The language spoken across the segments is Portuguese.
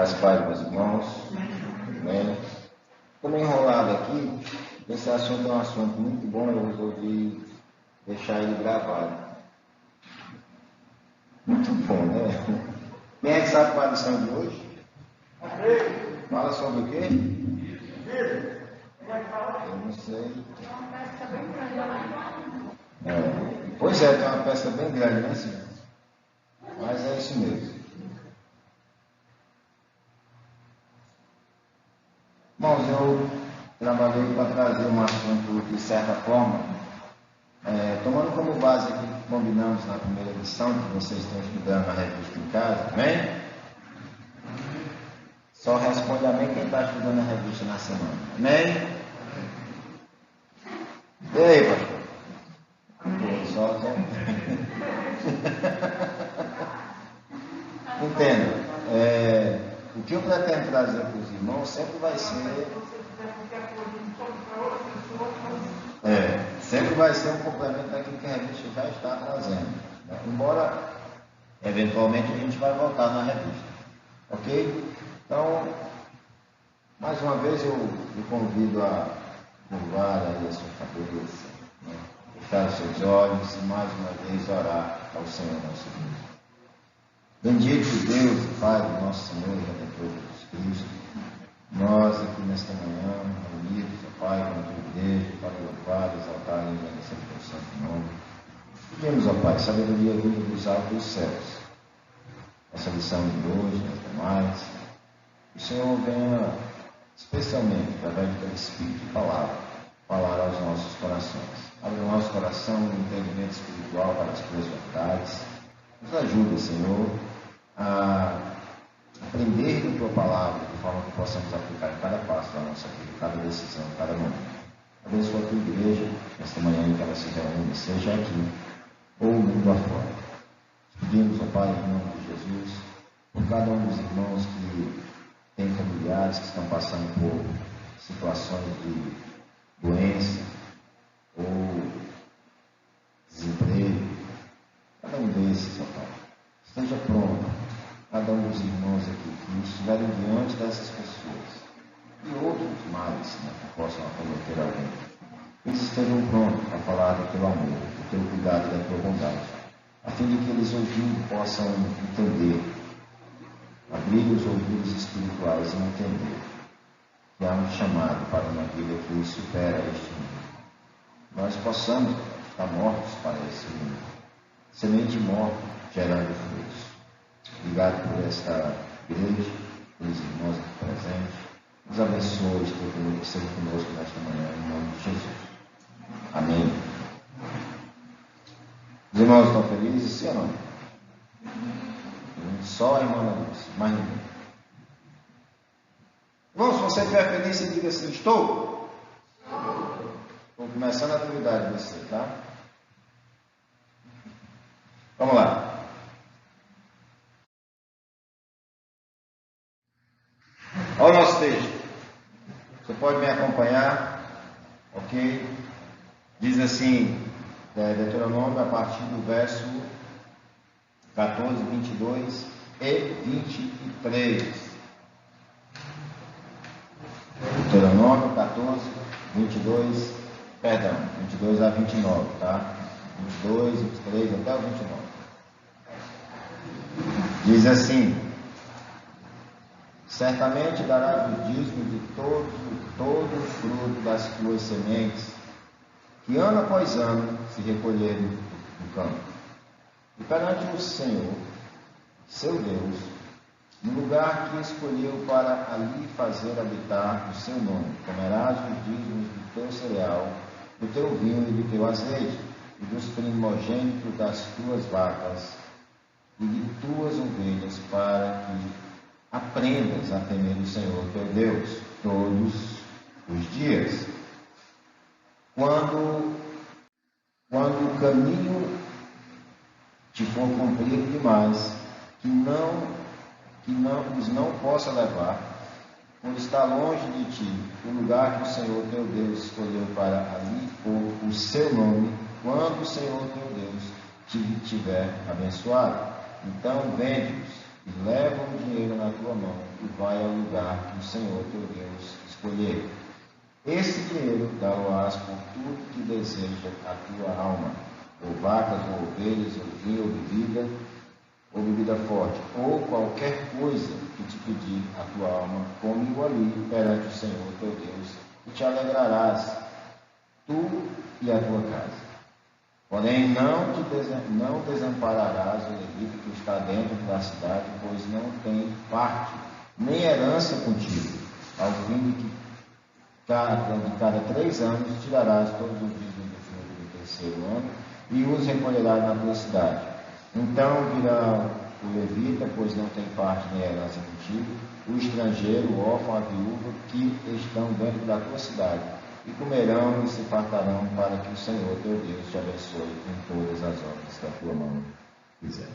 Graças a Deus, meus irmãos. Amém. Estou meio enrolado aqui. Esse assunto é um assunto muito bom. Eu resolvi deixar ele gravado. Muito bom, né? Quem é que sabe qual é a lição de hoje? Fala sobre o quê? Eu não sei. Pois é, tem uma peça bem grande, né, senhor? Mas é isso mesmo. Irmãos, eu trabalhei para trazer um assunto de certa forma, tomando como base aqui que combinamos na primeira lição, que vocês estão estudando a revista em casa, amém? Só responde amém quem está estudando a revista na semana, amém? E aí, pastor? Só. Entenda, o que eu pretendo trazer para os irmãos sempre vai ser um complemento daquilo que a revista já está trazendo, né? Embora eventualmente a gente vai voltar na revista, ok? Então, mais uma vez eu convido a curvar aí a sua cabeça, né? Fechar os seus olhos e mais uma vez orar ao Senhor nosso Deus. Bendito Deus e Pai do nosso Senhor e Redentor Jesus Cristo, nós aqui nesta manhã, reunidos, ó Pai, com a tua igreja, para louvar, exaltar e agradecer o teu santo nome. Pedimos, ó Pai, sabedoria vinda dos altos céus. Essa lição de hoje, as demais, o Senhor venha, especialmente, através do teu Espírito e palavra, falar aos nossos corações. Abre o nosso coração no entendimento espiritual para as tuas verdades. Nos ajuda, Senhor, a aprender da tua palavra, de forma que possamos aplicar em cada passo da nossa vida, cada decisão, cada momento. Abençoa a tua igreja, nesta manhã em que ela se reúne, seja aqui ou mundo afora. Pedimos, ó Pai, em nome de Jesus, por cada um dos irmãos que tem familiares que estão passando por situações de doença ou desemprego, cada um desses, ó Pai, esteja pronto, cada um dos irmãos aqui que estiverem diante dessas pessoas e outros mais, né, que possam acometer alguém, eles estejam prontos para falar do teu amor, do teu cuidado e da tua bondade, a fim de que eles ouvindo possam entender, abrir os ouvidos espirituais e entender que há um chamado para uma vida que supera este mundo. Nós possamos estar mortos para esse mundo, semente morta, gerando frutos. Obrigado por esta igreja, pelos irmãos aqui presentes. Nos abençoe, esteja conosco nesta manhã, em nome de Jesus. Amém. Os irmãos estão felizes, sim ou não? Só a irmã Lúcia, mais ninguém. Irmão, se você estiver feliz, você diga assim: estou. Estou começando a atividade de você, tá? Vamos lá. Olha o nosso texto. Você pode me acompanhar, ok? Diz assim, Deuteronômio, a partir do verso 14, 22 e 23. Deuteronômio 14, 22 a 29, tá? 22, 23 até o 29. Diz assim: certamente darás o dízimo de todo o fruto das tuas sementes, que ano após ano se recolherem do campo. E perante o Senhor, seu Deus, no lugar que escolheu para ali fazer habitar o seu nome, comerás os dízimos do teu cereal, do teu vinho e do teu azeite, e dos primogênitos das tuas vacas e de tuas ovelhas, para que aprendas a temer o Senhor teu Deus todos os dias. Quando o caminho te for comprido demais, que não possa levar, por estar longe de ti, o lugar que o Senhor teu Deus escolheu para ali pôr o seu nome, quando o Senhor teu Deus te tiver abençoado. Então vende-os e leva o dinheiro na tua mão e vai ao lugar que o Senhor teu Deus escolher. Esse dinheiro dá-o-ás por tudo que deseja a tua alma, ou vacas, ou ovelhas, ou vinho, ou bebida forte, ou qualquer coisa que te pedir a tua alma, come-o ali perante o Senhor teu Deus, e te alegrarás, tu e a tua casa. Porém, não desampararás o levita que está dentro da cidade, pois não tem parte, nem herança contigo. Ao fim de cada 3 anos, tirarás todos os dízimos do fruto do terceiro ano, e os recolherás na tua cidade. Então virá o levita, pois não tem parte nem herança contigo, o estrangeiro, o órfão, a viúva, que estão dentro da tua cidade, e comerão e se fartarão, para que o Senhor teu Deus te abençoe em todas as obras que a tua mão fizer.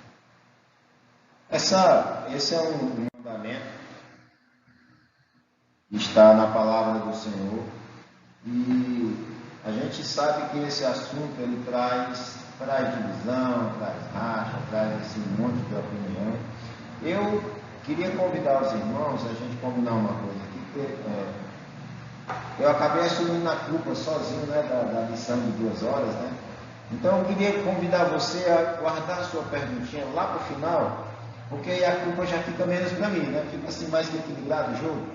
Esse é um mandamento que está na palavra do Senhor, e a gente sabe que esse assunto ele traz divisão, traz racha, traz assim, um monte de opinião. Eu queria convidar os irmãos, a gente combinar uma coisa aqui, porque eu acabei assumindo a culpa sozinho, né, da lição de 2 horas, né? Então eu queria convidar você a guardar a sua perguntinha lá para o final, porque aí a culpa já fica menos para mim, né? Fica assim mais equilibrado o jogo.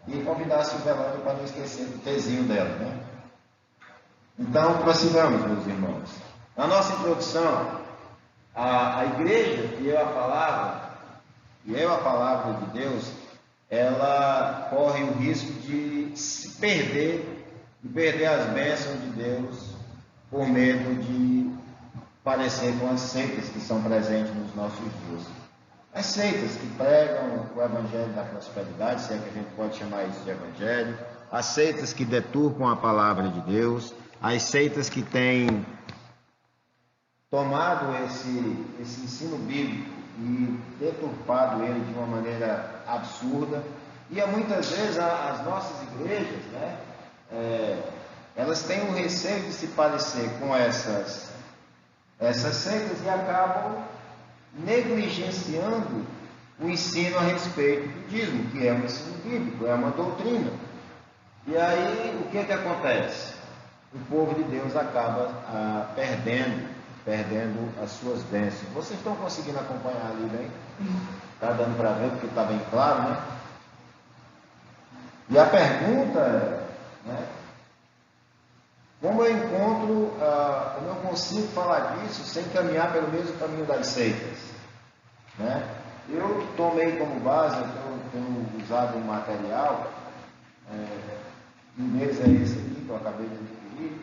E convidar a Silvelândia para não esquecer do tezinho dela, né? Então, prossigamos, meus irmãos. Na nossa introdução, a igreja e eu a palavra de Deus, ela corre o risco de se perder, de perder as bênçãos de Deus por medo de parecer com as seitas que são presentes nos nossos dias. As seitas que pregam o evangelho da prosperidade, se é que a gente pode chamar isso de evangelho, as seitas que deturpam a palavra de Deus, as seitas que têm tomado esse ensino bíblico e deturpado ele de uma maneira absurda. E muitas vezes as nossas igrejas, né, elas têm o receio de se parecer com essas seitas e acabam negligenciando o ensino a respeito do dízimo, que é um ensino bíblico, é uma doutrina. E aí o que acontece? O povo de Deus acaba perdendo as suas bênçãos. Vocês estão conseguindo acompanhar ali bem? Está dando para ver, porque está bem claro, né? E a pergunta é, né, como eu eu não consigo falar disso sem caminhar pelo mesmo caminho das seitas, né? Eu tomei como base, eu tenho usado um material, um deles é esse aqui, que eu acabei de adquirir,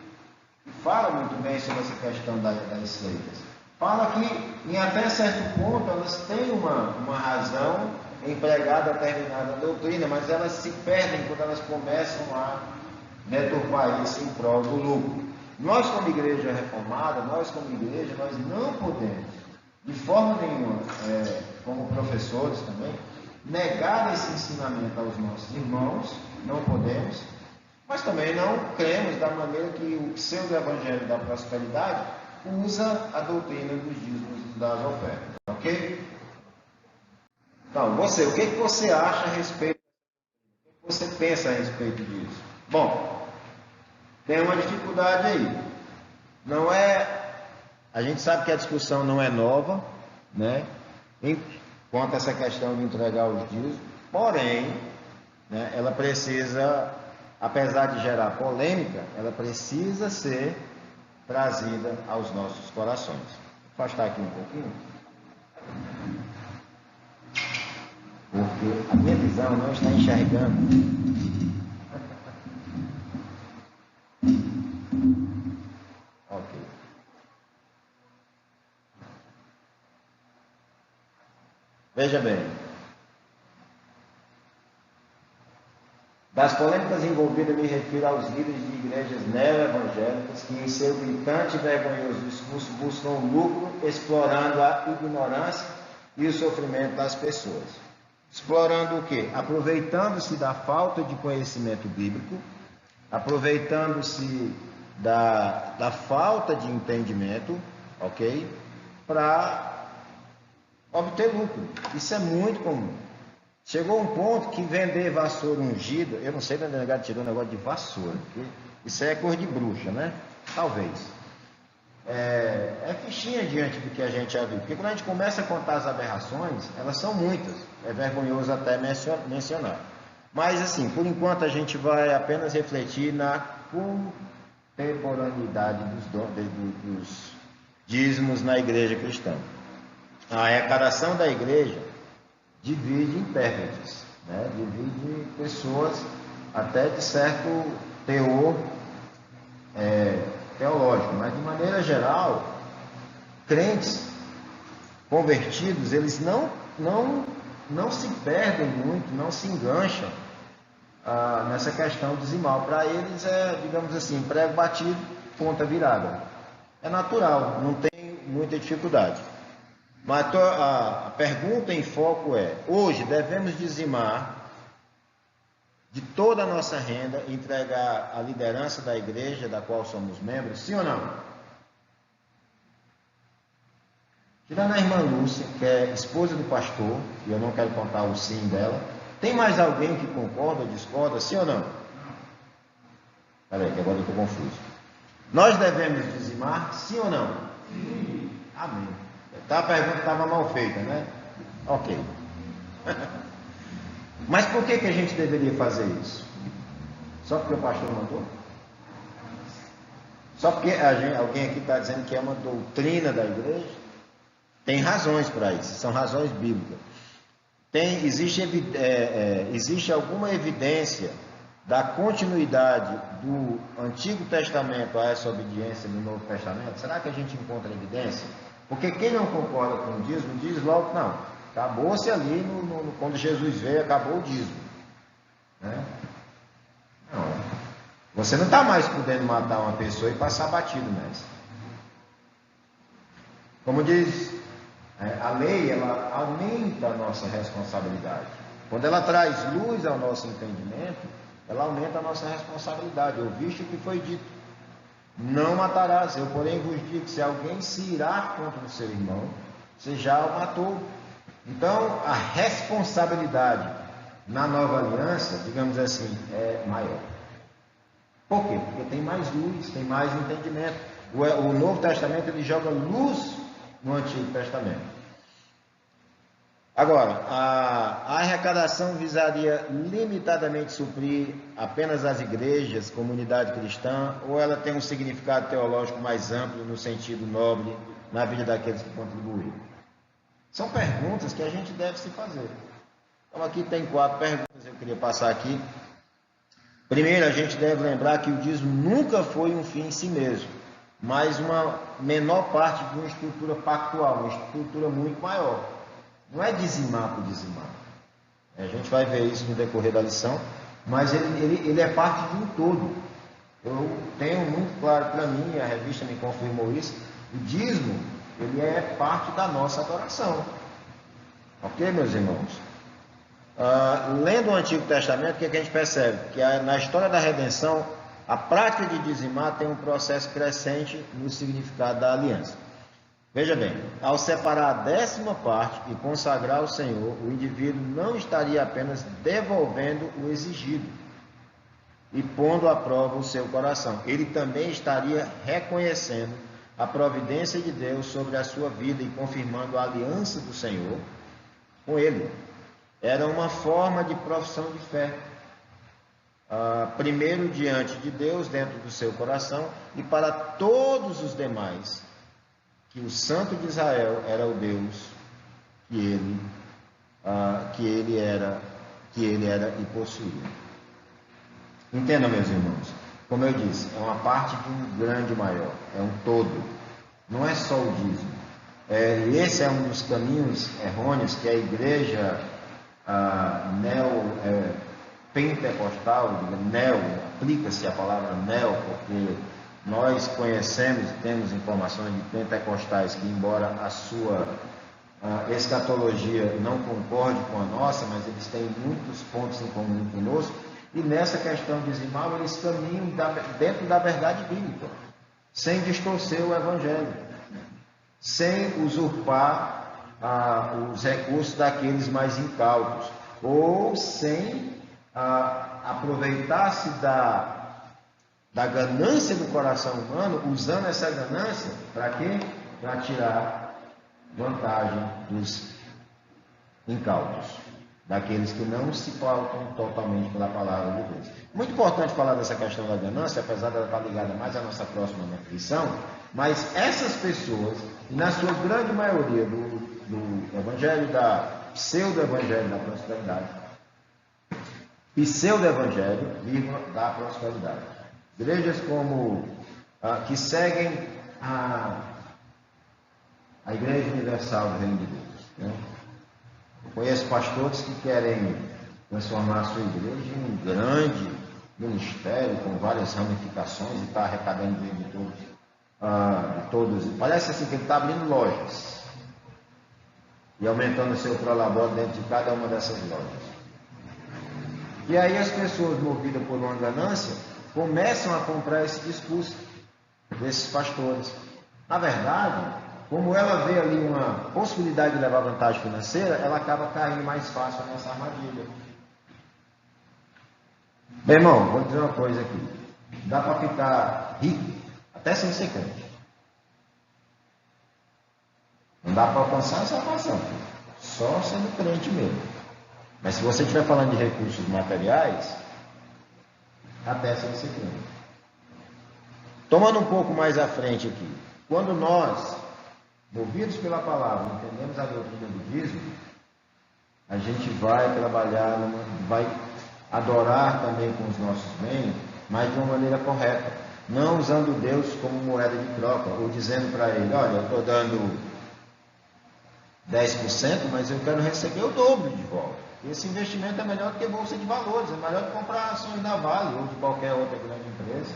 e fala muito bem sobre essa questão das seitas. Fala que, em até certo ponto, elas têm uma razão em pregar determinada doutrina, mas elas se perdem quando elas começam a deturpar isso em prol do lucro. Nós, como igreja reformada, nós não podemos, de forma nenhuma, como professores também, negar esse ensinamento aos nossos irmãos, não podemos, mas também não cremos da maneira que o pseudo-evangelho da prosperidade usa a doutrina dos dízimos e das ofertas, ok? Então, o que você acha a respeito, o que você pensa a respeito disso? Bom, tem uma dificuldade aí, a gente sabe que a discussão não é nova, né, quanto a essa questão de entregar os dízimos, porém, né, ela precisa, apesar de gerar polêmica, ela precisa ser trazida aos nossos corações. Vou afastar aqui um pouquinho, porque a minha visão não está enxergando. Ok. Veja bem, das polêmicas envolvidas me refiro aos líderes de igrejas neo-evangélicas que, em seu gritante e vergonhoso discurso, buscam lucro explorando a ignorância e o sofrimento das pessoas. Explorando o quê? Aproveitando-se da falta de conhecimento bíblico, aproveitando-se da falta de entendimento, ok? Para obter lucro. Isso é muito comum. Chegou um ponto que vender vassoura ungida, eu não sei de onde o negócio tirou um negócio de vassoura, porque isso é cor de bruxa, né? Talvez. É fichinha diante do que a gente já viu. Porque quando a gente começa a contar as aberrações, elas são muitas. É vergonhoso até mencionar. Mas, assim, por enquanto a gente vai apenas refletir na contemporaneidade dos dízimos na igreja cristã. A arrecadação da igreja divide intérpretes, né? Divide pessoas até de certo teor teológico, mas de maneira geral, crentes convertidos, eles não se perdem muito, não se engancham nessa questão dizimal. Para eles digamos assim, prego batido, ponta virada. É natural, não tem muita dificuldade. Mas a pergunta em foco é: hoje devemos dizimar de toda a nossa renda e entregar a liderança da igreja da qual somos membros, sim ou não? Tirando a irmã Lúcia, que é esposa do pastor, e eu não quero contar o sim dela, tem mais alguém que concorda ou discorda, sim ou não? Peraí, que agora eu estou confuso. Nós devemos dizimar, sim ou não? Sim. Amém. A pergunta estava mal feita, né? Ok. Mas por que a gente deveria fazer isso? Só porque o pastor mandou? Só porque alguém aqui está dizendo que é uma doutrina da igreja? Tem razões para isso, são razões bíblicas. Existe alguma evidência da continuidade do Antigo Testamento a essa obediência no Novo Testamento? Será que a gente encontra evidência? Porque quem não concorda com o dízimo diz logo: não, acabou-se ali quando Jesus veio, acabou o dízimo, né? Não, você não está mais podendo matar uma pessoa e passar batido nessa. Como diz a lei, ela aumenta a nossa responsabilidade. Quando ela traz luz ao nosso entendimento, ela aumenta a nossa responsabilidade. Ouviste o que foi dito: não matarás. Eu, porém, vos digo que se alguém se irar contra o seu irmão, você já o matou. Então, a responsabilidade na nova aliança, digamos assim, é maior. Por quê? Porque tem mais luz, tem mais entendimento. O Novo Testamento, ele joga luz no Antigo Testamento. Agora, a arrecadação visaria limitadamente suprir apenas as igrejas, comunidade cristã, ou ela tem um significado teológico mais amplo, no sentido nobre, na vida daqueles que contribuíram? São perguntas que a gente deve se fazer. Então, aqui tem 4 perguntas, eu queria passar aqui. Primeiro, a gente deve lembrar que o dízimo nunca foi um fim em si mesmo, mas uma menor parte de uma estrutura pactual, uma estrutura muito maior. Não é dizimar por dizimar. A gente vai ver isso no decorrer da lição, mas ele é parte de um todo. Eu tenho muito claro para mim, e a revista me confirmou isso, o dízimo, ele é parte da nossa adoração. Ok, meus irmãos? Lendo o Antigo Testamento, o que a gente percebe? Que na história da redenção, a prática de dizimar tem um processo crescente no significado da aliança. Veja bem, ao separar a 10ª parte e consagrar ao Senhor, o indivíduo não estaria apenas devolvendo o exigido e pondo à prova o seu coração. Ele também estaria reconhecendo a providência de Deus sobre a sua vida e confirmando a aliança do Senhor com ele. Era uma forma de profissão de fé. Primeiro diante de Deus, dentro do seu coração, e para todos os demais, que o Santo de Israel era o Deus que ele era e possuía. Entendam, meus irmãos, como eu disse, é uma parte de um grande maior, é um todo, não é só o dízimo. Esse é um dos caminhos errôneos que a igreja pentecostal, aplica-se a palavra neo, porque nós conhecemos e temos informações de pentecostais que, embora a sua escatologia não concorde com a nossa, mas eles têm muitos pontos em comum conosco, e nessa questão dizimal eles caminham dentro da verdade bíblica, sem distorcer o evangelho, sem usurpar os recursos daqueles mais incautos, ou sem aproveitar-se da ganância do coração humano, usando essa ganância para quê? Para tirar vantagem dos incautos, daqueles que não se pautam totalmente pela palavra de Deus. Muito importante falar dessa questão da ganância, apesar dela estar ligada mais à nossa próxima lição, mas essas pessoas, na sua grande maioria do evangelho pseudo-evangelho da prosperidade, pseudo-evangelho, da prosperidade, igrejas como que seguem a Igreja Universal do Reino de Deus, né? Eu conheço pastores que querem transformar a sua igreja em um grande ministério com várias ramificações e está arrecadando dinheiro de todos. Parece assim que ele está abrindo lojas e aumentando o seu prolabore dentro de cada uma dessas lojas. E aí as pessoas, movidas por uma ganância, começam a comprar esse discurso desses pastores. Na verdade, como ela vê ali uma possibilidade de levar vantagem financeira, ela acaba caindo mais fácil nessa armadilha. Meu irmão, vou dizer uma coisa aqui. Dá para ficar rico até sem ser crente. Não dá para alcançar a salvação, só sendo crente mesmo. Mas se você estiver falando de recursos materiais, até sem ser crente. Tomando um pouco mais à frente aqui, quando nós, movidos pela palavra, entendemos a doutrina do dízimo, a gente vai trabalhar, vai adorar também com os nossos bens, mas de uma maneira correta, não usando Deus como moeda de troca, ou dizendo para ele, olha, eu estou dando 10%, mas eu quero receber o dobro de volta. Esse investimento é melhor do que bolsa de valores, é melhor do que comprar ações da Vale ou de qualquer outra grande empresa.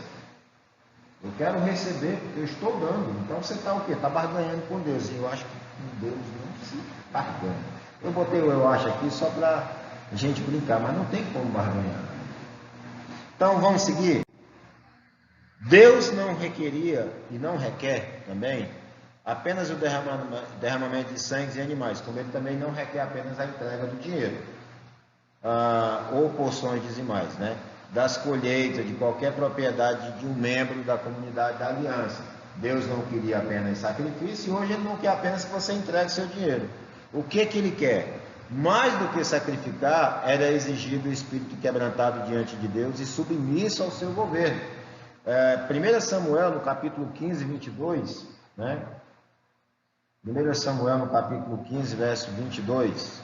Eu quero receber, porque eu estou dando. Então você está o quê? Está barganhando com Deus. E eu acho que com Deus não se barganha. Eu botei o eu acho aqui só para a gente brincar, mas não tem como barganhar. Então vamos seguir? Deus não requeria e não requer também apenas o derramamento de sangue e animais, como ele também não requer apenas a entrega do dinheiro, ou porções dizimais, né? Das colheitas de qualquer propriedade de um membro da comunidade da aliança. Deus não queria apenas sacrifício, e hoje ele não quer apenas que você entregue seu dinheiro. O que ele quer? Mais do que sacrificar, era exigido o espírito quebrantado diante de Deus e submisso ao seu governo. 1 Samuel, no capítulo 15, 22, né? 1 Samuel, no capítulo 15, verso 22.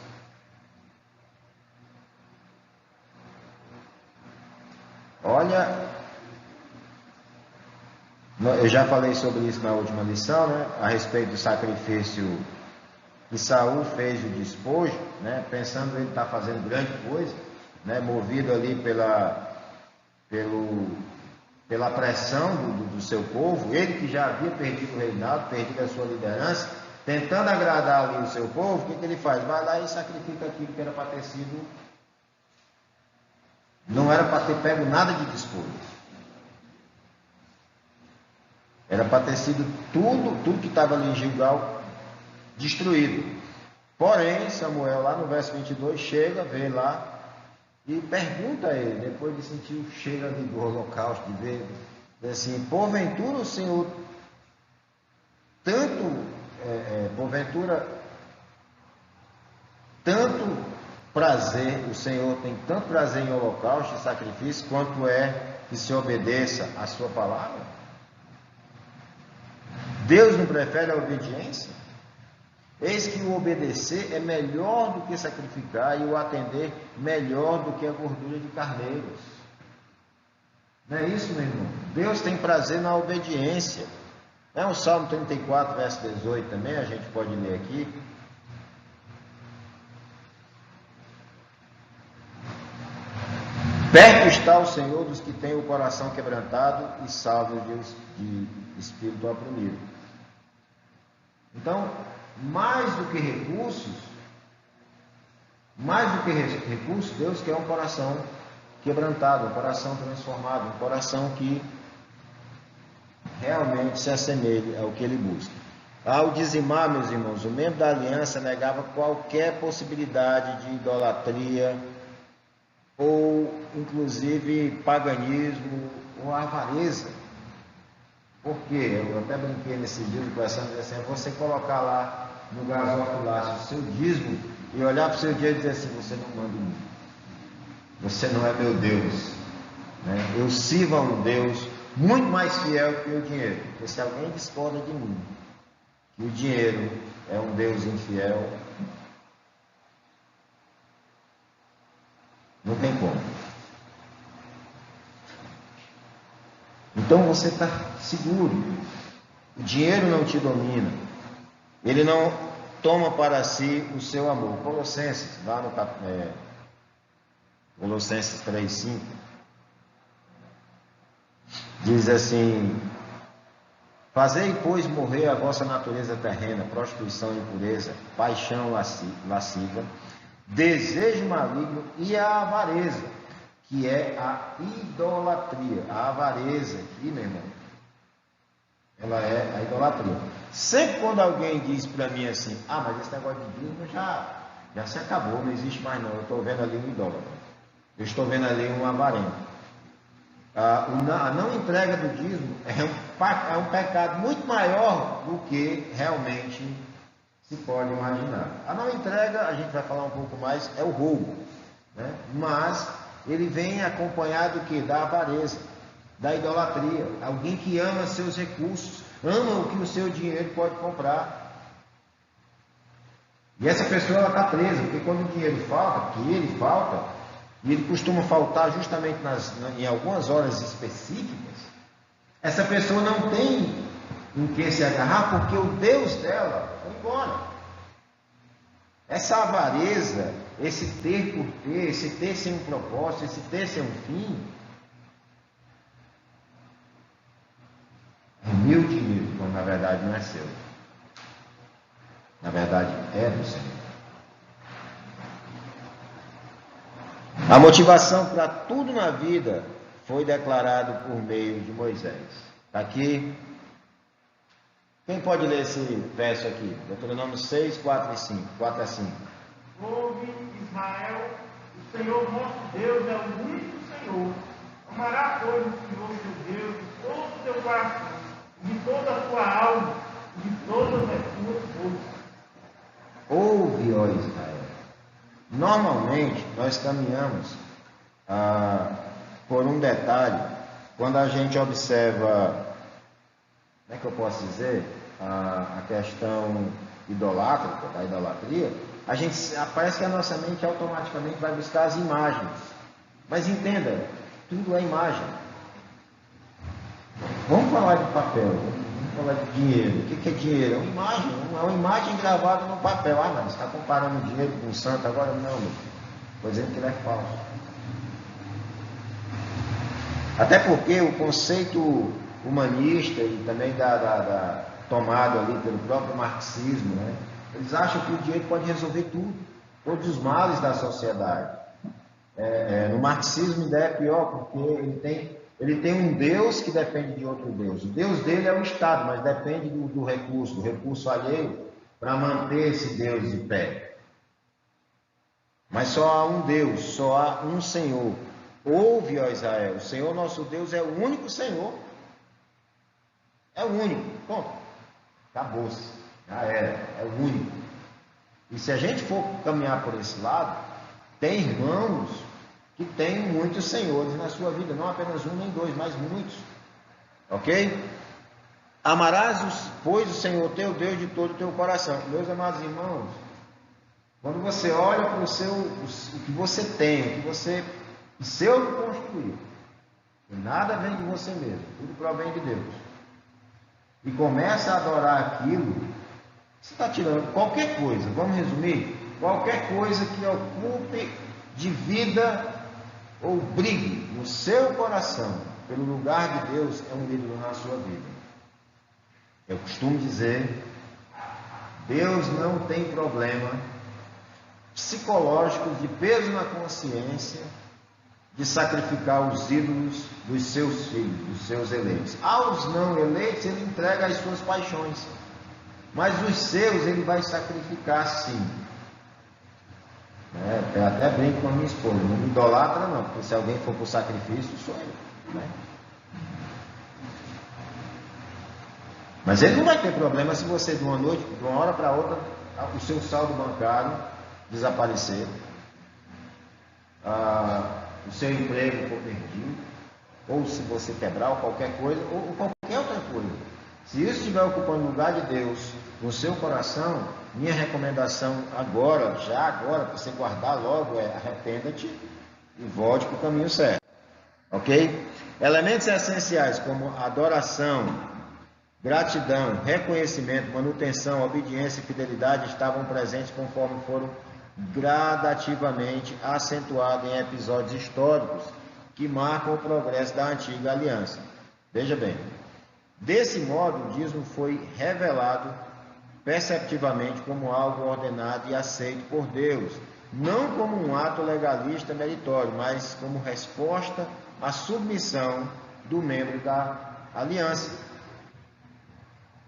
Olha, eu já falei sobre isso na última lição, né? A respeito do sacrifício que Saul fez de despojo, né? Pensando ele estar fazendo grande coisa, né? Movido ali pela pressão do seu povo, ele que já havia perdido o reinado, perdido a sua liderança, tentando agradar ali o seu povo, o que ele faz? Vai lá e sacrifica aquilo que era para ter sido, não era para ter pego nada de despojo. Era para ter sido tudo que estava ali em Gilgal destruído. Porém, Samuel, lá no verso 22, chega, vê lá e pergunta a ele, depois de sentir o cheiro ali do holocausto, de ver assim, porventura o Senhor tanto prazer, o Senhor tem tanto prazer em holocausto e sacrifício, quanto é que se obedeça a sua palavra? Deus não prefere a obediência? Eis que o obedecer é melhor do que sacrificar, e o atender melhor do que a gordura de carneiros. Não é isso, meu irmão? Deus tem prazer na obediência. É o Salmo 34, verso 18 também, a gente pode ler aqui. Perto está o Senhor dos que têm o coração quebrantado e salvos de espírito oprimido. Então, mais do que recursos, Deus quer um coração quebrantado, um coração transformado, um coração que realmente se assemelhe ao que Ele busca. Ao dizimar, meus irmãos, o membro da aliança negava qualquer possibilidade de idolatria ou, inclusive, paganismo ou avareza. Por quê? Eu até brinquei nesse dia de conversando, assim, é você colocar lá no gasofilácio o seu dízimo e olhar para o seu dia e dizer assim, você não manda em mim. Você não é meu Deus. Né? Eu sirvo a um Deus muito mais fiel que o dinheiro. Porque se alguém discorda de mim, que o dinheiro é um Deus infiel, não tem como. Então você está seguro. O dinheiro não te domina. Ele não toma para si o seu amor. Colossenses, lá no Colossenses 3:5, diz assim: fazei, pois, morrer a vossa natureza terrena, prostituição e impureza, paixão lasciva, desejo maligno e a avareza, que é a idolatria. A avareza aqui, meu irmão, ela é a idolatria. Sempre quando alguém diz para mim assim, mas esse negócio de dízimo já se acabou, não existe mais não, eu estou vendo ali um idólatra, eu estou vendo ali um avarento. A não entrega do dízimo é um pecado muito maior do que realmente se pode imaginar. A não entrega, a gente vai falar um pouco mais, é o roubo, né? Mas ele vem acompanhado do que? Da avareza, da idolatria. Alguém que ama seus recursos, ama o que o seu dinheiro pode comprar. E essa pessoa está presa, porque quando o dinheiro falta, que ele falta, e ele costuma faltar justamente em algumas horas específicas, essa pessoa não tem em que se agarrar, porque o Deus dela foi embora. Essa avareza, esse ter por ter, esse ter sem um propósito, esse ter sem um fim, é meu dinheiro, quando na verdade não é seu. Na verdade é do Senhor. A motivação para tudo na vida foi declarado por meio de Moisés. Está aqui. Quem pode ler esse verso aqui? Deuteronômio 6, 4 e 5. 4 a 5. Ouve, Israel, o Senhor nosso Deus é o único Senhor. Amará, pois, o Senhor teu Deus de todo o teu coração, de toda a tua alma, de todas as tuas forças. Ouve, ó Israel. Normalmente, nós caminhamos por um detalhe, quando a gente observa, como é que eu posso dizer, a questão idolátrica, da idolatria, parece que a nossa mente automaticamente vai buscar as imagens. Mas entenda, tudo é imagem. Vamos falar de papel, vamos falar de dinheiro. O que é dinheiro? É uma imagem gravada no papel. Não, você está comparando dinheiro com o santo agora? Não, meu. Estou dizendo que ele é falso. Até porque o conceito humanista e também tomado ali pelo próprio marxismo, né? Eles acham que o dinheiro pode resolver tudo, todos os males da sociedade. No marxismo a ideia é pior, porque ele tem um Deus que depende de outro Deus. O Deus dele é o Estado, mas depende do recurso alheio, para manter esse Deus de pé. Mas só há um Deus, só há um Senhor. Ouve, ó Israel, o Senhor nosso Deus é o único Senhor. É o único, ponto. Acabou-se, já era, é o único. E se a gente for caminhar por esse lado, tem irmãos que têm muitos senhores na sua vida, não apenas um nem dois, mas muitos. Ok? Amarás, pois, o Senhor teu Deus de todo o teu coração. Meus amados irmãos, quando você olha para o que você tem, o seu que construiu, nada vem de você mesmo, tudo provém de Deus, e começa a adorar aquilo, você está tirando qualquer coisa, vamos resumir, qualquer coisa que ocupe de vida ou brigue no seu coração pelo lugar de Deus, é um ídolo na sua vida. Eu costumo dizer, Deus não tem problema psicológico de peso na consciência de sacrificar os ídolos dos seus filhos, dos seus eleitos. Aos não eleitos, ele entrega as suas paixões. Mas os seus ele vai sacrificar sim. Eu até brinco com a minha esposa, não me idolatra não, porque se alguém for para o sacrifício, sou eu. Né? Mas ele não vai ter problema se você de uma noite, de uma hora para outra, o seu saldo bancário desaparecer, o seu emprego for perdido, ou se você quebrar, ou qualquer coisa, ou qualquer outra coisa. Se isso estiver ocupando o lugar de Deus no seu coração, minha recomendação agora, para você guardar logo, é arrependa-te e volte para o caminho certo. Ok? Elementos essenciais como adoração, gratidão, reconhecimento, manutenção, obediência e fidelidade estavam presentes conforme foram gradativamente acentuados em episódios históricos que marcam o progresso da antiga aliança. Veja bem, desse modo o dízimo foi revelado perceptivamente como algo ordenado e aceito por Deus, não como um ato legalista meritório, mas como resposta à submissão do membro da aliança.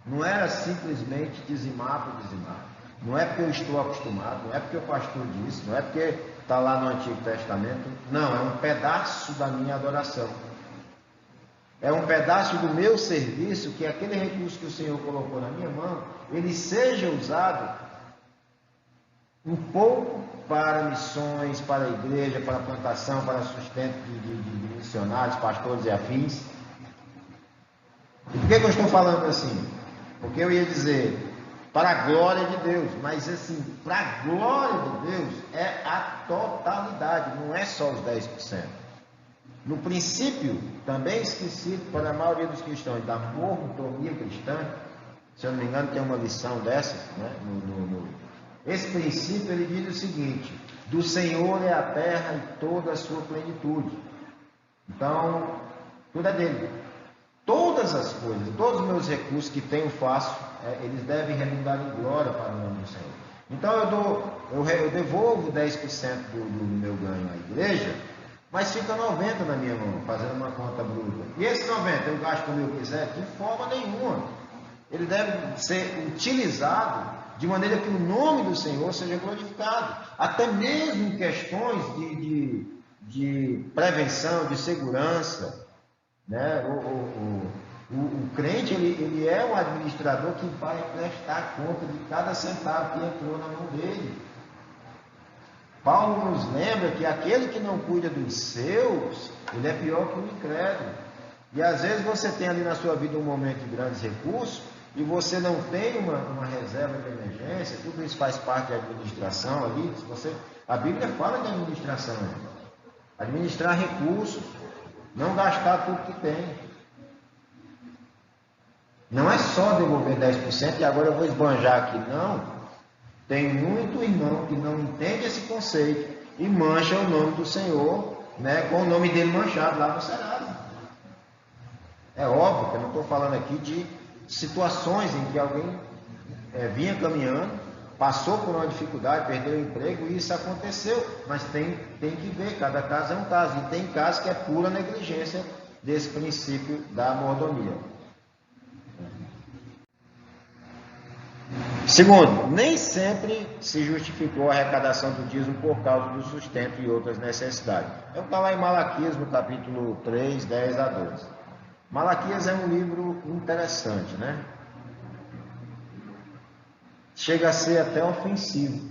Não era simplesmente dizimar por dizimar. Não é porque eu estou acostumado, não é porque o pastor disse, não é porque está lá no Antigo Testamento. Não, é um pedaço da minha adoração. É um pedaço do meu serviço, que aquele recurso que o Senhor colocou na minha mão, ele seja usado um pouco para missões, para a igreja, para a plantação, para sustento de missionários, pastores e afins. E por que eu estou falando assim? Porque eu ia dizer, para a glória de Deus, mas assim, para a glória de Deus é a totalidade, não é só os 10%. No princípio, também esquecido para a maioria dos cristãos, da mordomia cristã, se eu não me engano tem uma lição dessas, né? Esse princípio ele diz o seguinte: do Senhor é a terra e toda a sua plenitude. Então, tudo é dele. Todas as coisas, todos os meus recursos que tenho faço, eles devem redundar em glória para o nome do Senhor. Então eu devolvo 10% do meu ganho à igreja, mas fica 90% na minha mão, fazendo uma conta bruta. E esse 90% eu gasto como eu quiser? De forma nenhuma. Ele deve ser utilizado de maneira que o nome do Senhor seja glorificado. Até mesmo em questões de prevenção, de segurança. Né? O crente ele é um administrador que vai prestar conta de cada centavo que entrou na mão dele. Paulo nos lembra que aquele que não cuida dos seus, ele é pior que o incrédulo. E às vezes você tem ali na sua vida um momento de grandes recursos e você não tem uma reserva de emergência. Tudo isso faz parte da administração ali. A Bíblia fala de administração, administrar recursos, não gastar tudo que tem. Não é só devolver 10% e agora eu vou esbanjar aqui. Não. Tem muito irmão que não entende esse conceito e mancha o nome do Senhor, né, com o nome dele manchado lá no Serasa. É óbvio que eu não estou falando aqui de situações em que alguém vinha caminhando, passou por uma dificuldade, perdeu o emprego e isso aconteceu. Mas tem que ver, cada caso é um caso. E tem casos que é pura negligência desse princípio da mordomia. Segundo, nem sempre se justificou a arrecadação do dízimo por causa do sustento e outras necessidades. Está lá em Malaquias, no capítulo 3, 10 a 12. Malaquias é um livro interessante, né? Chega a ser até ofensivo.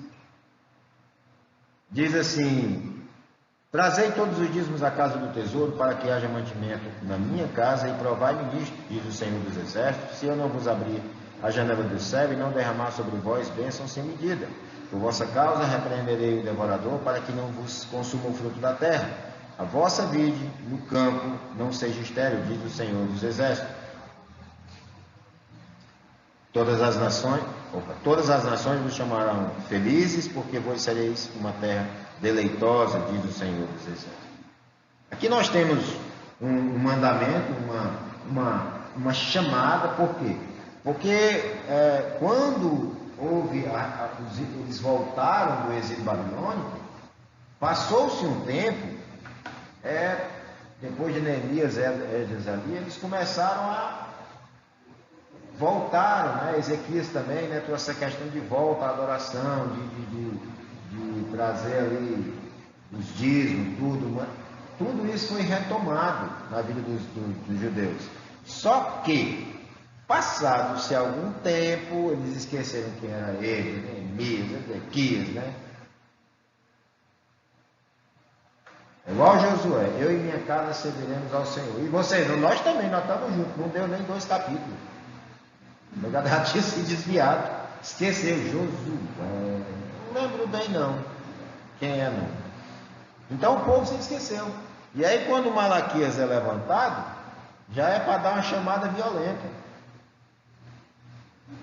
Diz assim: trazei todos os dízimos à casa do tesouro, para que haja mantimento na minha casa, e provai-me nisto, diz o Senhor dos Exércitos, se eu não vos abrir a janela do céu e não derramar sobre vós bênção sem medida. Por vossa causa repreenderei o devorador, para que não vos consuma o fruto da terra. A vossa vide no campo não seja estéril, diz o Senhor dos Exércitos. Todas as nações vos chamarão felizes, porque vós sereis uma terra deleitosa, diz o Senhor dos Exércitos. Aqui nós temos um mandamento, uma chamada. Por quê? Porque quando eles voltaram do exílio babilônico, passou-se um tempo, depois de Neemias, Esdras ali, eles começaram voltaram, né? Ezequias também, né? Trouxe essa questão de volta à adoração, de trazer ali os dízimos, tudo isso foi retomado na vida dos judeus. Só que, passado-se algum tempo, eles esqueceram quem era ele, Neemias, Ezequias, né? É igual Josué, eu e minha casa serviremos ao Senhor. E vocês, nós também, nós estamos juntos, não deu nem 2 capítulos. O meu já tinha se desviado, esqueceu Josué. Não lembro bem não, quem é não. Então o povo se esqueceu. E aí quando Malaquias é levantado, já é para dar uma chamada violenta.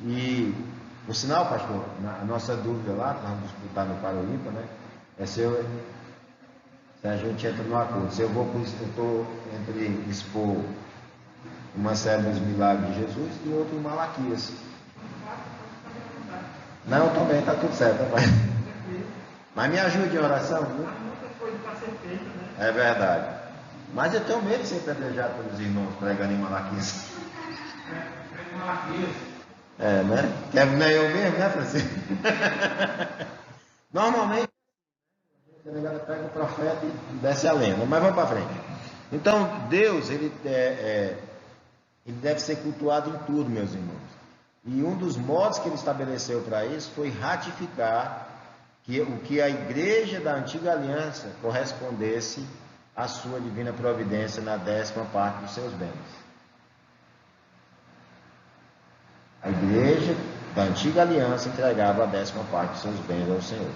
E, por sinal, pastor, a nossa dúvida lá, que nós vamos disputar no Paroímpa, né? É se a gente entra no acordo. Se eu estou entre expor uma série dos milagres de Jesus e outro em Malaquias. Não, também está tudo certo, rapaz. Mas me ajude em oração, viu? É verdade. Mas eu tenho medo de ser apedrejado pelos irmãos pregando em Malaquias. É, né? Que não é eu mesmo, né, Francisco? Normalmente, a negada pega o profeta e desce a lenda. Mas vamos para frente. Então, Deus, ele deve ser cultuado em tudo, meus irmãos. E um dos modos que ele estabeleceu para isso foi ratificar que o que a igreja da antiga aliança correspondesse à sua divina providência na 10ª parte dos seus bens. A igreja da antiga aliança entregava a 10ª parte dos seus bens ao Senhor.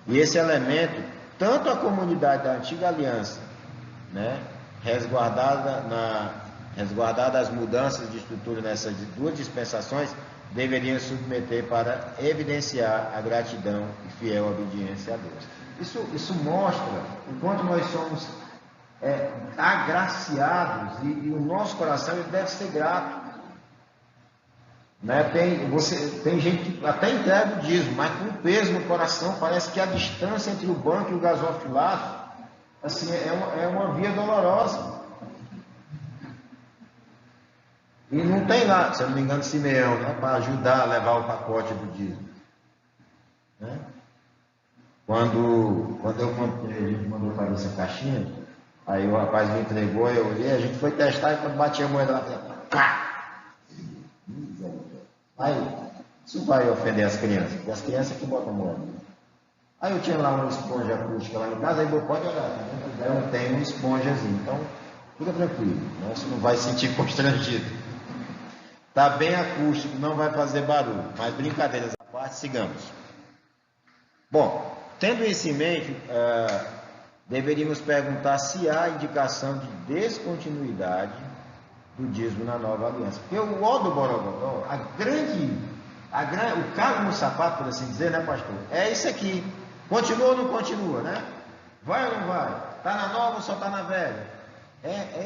E esse elemento, tanto a comunidade da antiga aliança, né, resguardada as mudanças de estrutura nessas 2 dispensações, deveriam submeter para evidenciar a gratidão e fiel obediência a Deus. Isso mostra o quanto nós somos agraciados e o nosso coração ele deve ser grato. Né? Tem gente que até entrega o dízimo, mas com peso no coração, parece que a distância entre o banco e o gasofilato assim, é uma via dolorosa. E não tem lá, se eu não me engano, Simeão, né, para ajudar a levar o pacote do dízimo. Né? Quando eu comprei, a gente mandou fazer essa caixinha, aí o rapaz me entregou, eu olhei, a gente foi testar e quando batia a moeda lá, pá! Aí, isso vai ofender as crianças, porque as crianças que botam moeda. Aí eu tinha lá uma esponja acústica lá em casa, aí pode olhar, eu tenho uma esponjazinha, então fica tranquilo, né? Você não vai se sentir constrangido. Está bem acústico, não vai fazer barulho, mas brincadeiras à parte, sigamos. Bom, tendo isso em mente, deveríamos perguntar se há indicação de descontinuidade do dízimo na nova aliança. Porque o ó do Borogodó, o calo no sapato, por assim dizer, né, pastor? É isso aqui. Continua ou não continua, né? Vai ou não vai? Está na nova ou só está na velha?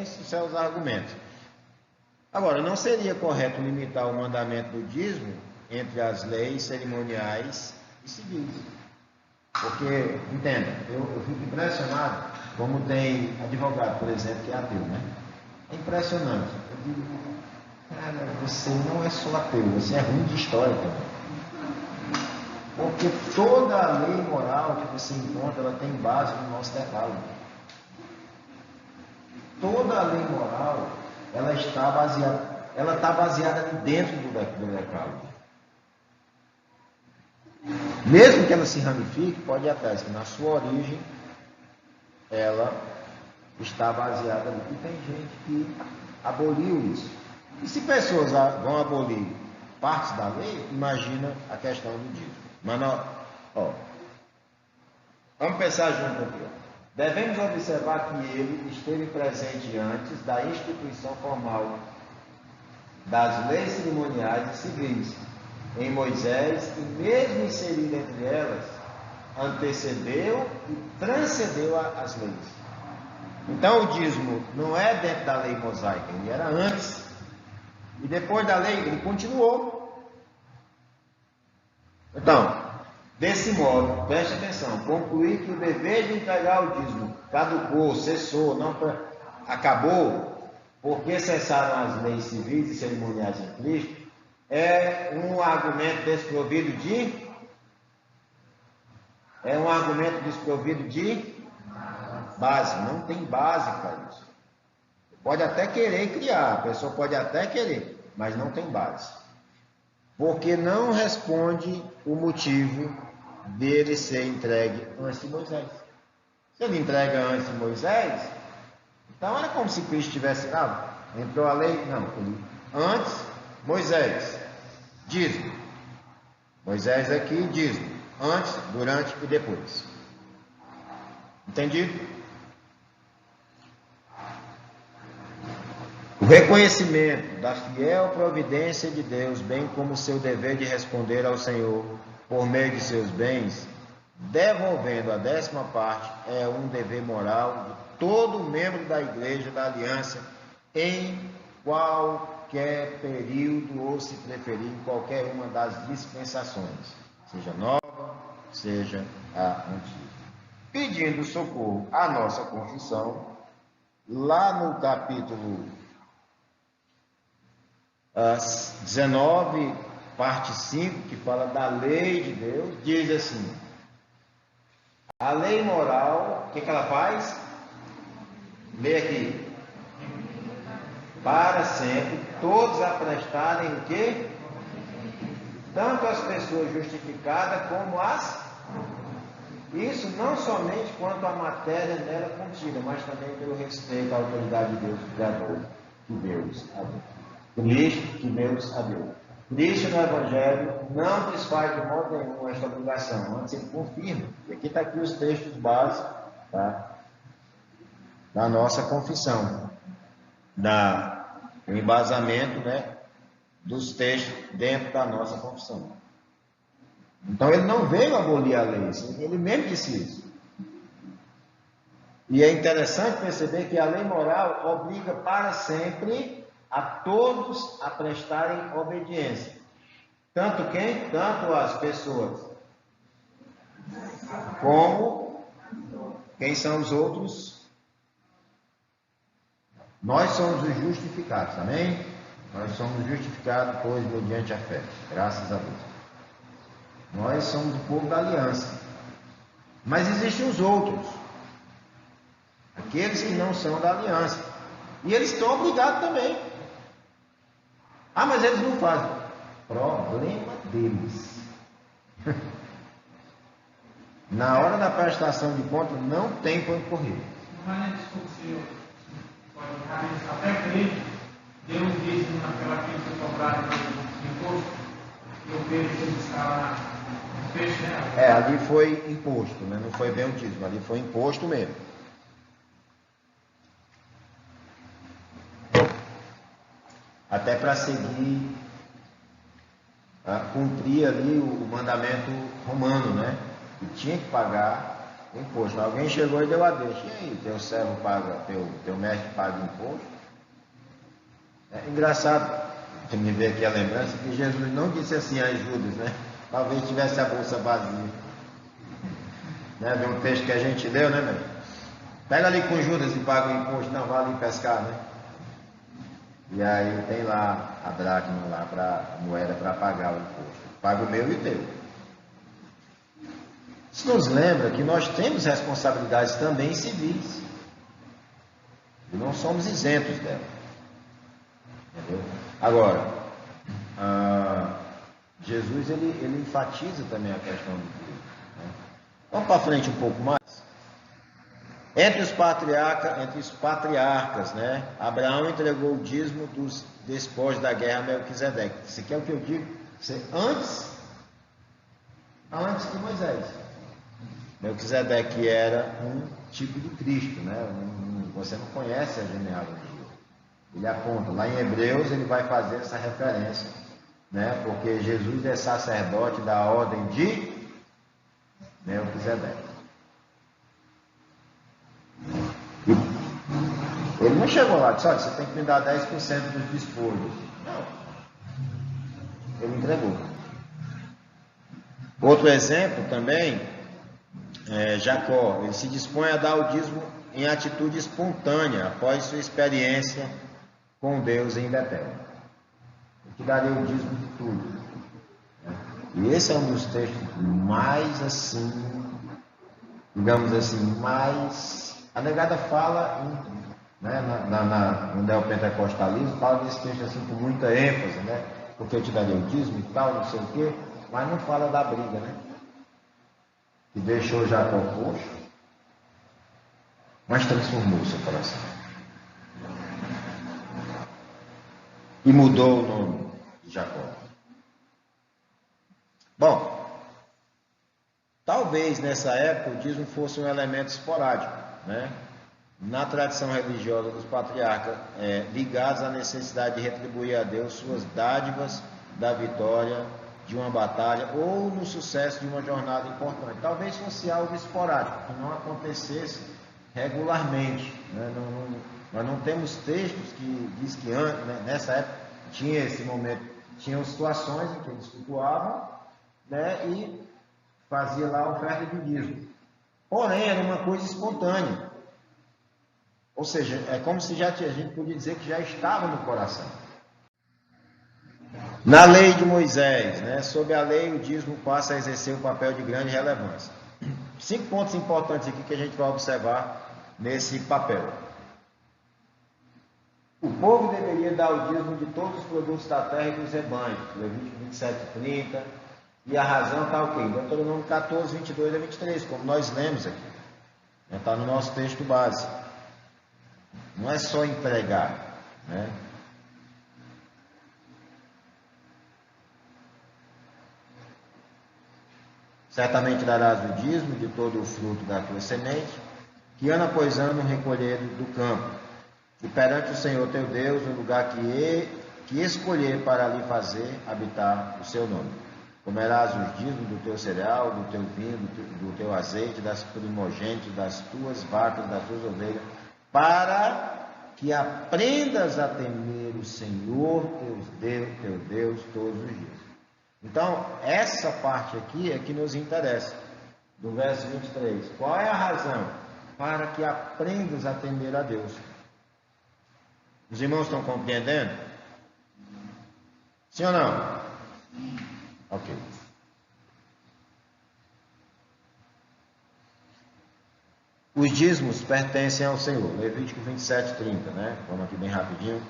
Esses são os argumentos. Agora, não seria correto limitar o mandamento do dízimo entre as leis cerimoniais e civis. Porque, entenda, eu fico impressionado como tem advogado, por exemplo, que é ateu, né? É impressionante. Eu digo, cara, você não é só ateu, você é ruim de história também. Porque toda a lei moral que você encontra, ela tem base no nosso decálogo. Toda a lei moral, ela está baseada dentro do decálogo. Mesmo que ela se ramifique, pode ir atrás, que na sua origem, ela está baseada ali. E tem gente que aboliu isso. E se pessoas vão abolir partes da lei, imagina a questão do dízimo. Mas vamos pensar junto aqui. Devemos observar que ele esteve presente antes da instituição formal das leis cerimoniais e civis em Moisés e mesmo inserido entre elas, antecedeu e transcendeu as leis. Então o dízimo não é dentro da lei mosaica, ele era antes. E depois da lei ele continuou. Então, desse modo, preste atenção, concluir que o dever de entregar o dízimo caducou, cessou, não acabou, porque cessaram as leis civis e cerimoniais em Cristo, é um argumento desprovido de base. Não tem base para isso. Pode até querer criar, a pessoa pode até querer, mas não tem base. Porque não responde o motivo dele ser entregue antes de Moisés. Se ele entrega antes de Moisés, então era como se Cristo tivesse, entrou a lei, não, antes, Moisés, dízimo. Moisés aqui, dízimo. Antes, durante e depois. Entendido? O reconhecimento da fiel providência de Deus, bem como o seu dever de responder ao Senhor por meio de seus bens, devolvendo a 10ª parte, é um dever moral de todo membro da Igreja da Aliança, em qualquer período ou, se preferir, em qualquer uma das dispensações, seja nova, seja a antiga. Pedindo socorro à nossa confissão, lá no capítulo 19, parte 5, que fala da lei de Deus, diz assim: a lei moral, o que ela faz? Lê aqui. Para sempre, todos a prestarem o quê? Tanto as pessoas justificadas como as... Isso não somente quanto à matéria nela contida, mas também pelo respeito à autoridade de Deus, o Criador, que Deus a deu. Cristo, que Deus a deu. Cristo no Evangelho não desfaz de modo nenhum esta obrigação, antes ele confirma. E aqui está aqui os textos básicos, tá? Da nossa confissão, o embasamento, né, dos textos dentro da nossa confissão. Então ele não veio abolir a lei, ele mesmo disse isso. E é interessante perceber que a lei moral obriga para sempre a todos a prestarem obediência. Tanto quem? Tanto as pessoas, como quem são os outros? Nós somos os justificados, amém? Nós somos justificados, pois, mediante a fé, graças a Deus. Nós somos o povo da aliança. Mas existem os outros, aqueles que não são da aliança. E eles estão obrigados também. Mas eles não fazem. Problema deles. Na hora da prestação de contas, não tem para onde correr. Não é discussão. Até Cristo, Deus disse naquela que se cobraram do imposto, que o peixe que estava no peixe, né? Ali foi imposto, né? Não foi bem o dízimo, ali foi imposto mesmo. Até para seguir, cumprir ali o mandamento romano, né? Que tinha que pagar o imposto. Alguém chegou e deu a deixa. E aí, teu servo paga, teu mestre paga o imposto? É engraçado, você me vê aqui a lembrança, que Jesus não disse assim a Judas, né? Talvez tivesse a bolsa vazia. Né? De um texto que a gente leu, né, meu? Pega ali com Judas e paga o imposto. Não, vai ali pescar, né? E aí tem lá a dracma lá, a moeda para pagar o imposto. Paga o meu e o teu. Isso nos lembra que nós temos responsabilidades também civis. E não somos isentos dela. Entendeu? Agora, Jesus ele enfatiza também a questão do dízimo. Né? Vamos para frente um pouco mais. Entre os patriarcas, né? Abraão entregou o dízimo dos despojos da guerra a Melquisedeque. Isso aqui é o que eu digo, antes de Moisés. Melquisedeque era um tipo de Cristo, né? Você não conhece a genealogia. Ele aponta, lá em Hebreus ele vai fazer essa referência, né? Porque Jesus é sacerdote da ordem de Melquisedeque. Ele não chegou lá e disse: olha, você tem que me dar 10% dos despojos. Não. Ele entregou. Outro exemplo também, Jacó. Ele se dispõe a dar o dízimo em atitude espontânea, após sua experiência com Deus em Betel, que daria o dízimo de tudo. E esse é um dos textos mais assim, digamos assim, mais... A negada fala, né, no neopentecostalismo, fala desse texto assim com muita ênfase, né? Porque eu te daria o dízimo e tal, não sei o quê, mas não fala da briga, né? Que deixou Jacó coxo, mas transformou o seu coração. E mudou o nome de Jacó. Bom, talvez nessa época o dízimo fosse um elemento esporádico, né? Na tradição religiosa dos patriarcas, ligados à necessidade de retribuir a Deus suas dádivas da vitória de uma batalha ou no sucesso de uma jornada importante. Talvez fosse algo esporádico, que não acontecesse regularmente, né? Nós não temos textos que diz que antes, né, nessa época tinha esse momento, tinham situações em que eles cultuavam, né, e fazia lá a oferta do dízimo. Porém, era uma coisa espontânea. Ou seja, é como se a gente podia dizer que já estava no coração. Na lei de Moisés, né, sob a lei, o dízimo passa a exercer um papel de grande relevância. 5 pontos importantes aqui que a gente vai observar nesse papel. O povo deveria dar o dízimo de todos os produtos da terra e dos rebanhos, Levítico 27:30, e a razão está o quê? Deuteronômio 14, 22 a 23, como nós lemos aqui. Está no nosso texto base. Não é só entregar, né? Certamente darás o dízimo de todo o fruto da tua semente, que ano após ano recolher do campo, e perante o Senhor teu Deus, no lugar que escolher para ali fazer habitar o seu nome. Comerás os dízimos do teu cereal, do teu vinho, do teu azeite, das primogênitas, das tuas vacas, das tuas ovelhas, para que aprendas a temer o Senhor teu Deus todos os dias. Então, essa parte aqui é que nos interessa, do verso 23. Qual é a razão? Para que aprendas a temer a Deus. Os irmãos estão compreendendo? Sim ou não? Ok. Os dízimos pertencem ao Senhor. Levítico 27:30, né? Vamos aqui bem rapidinho.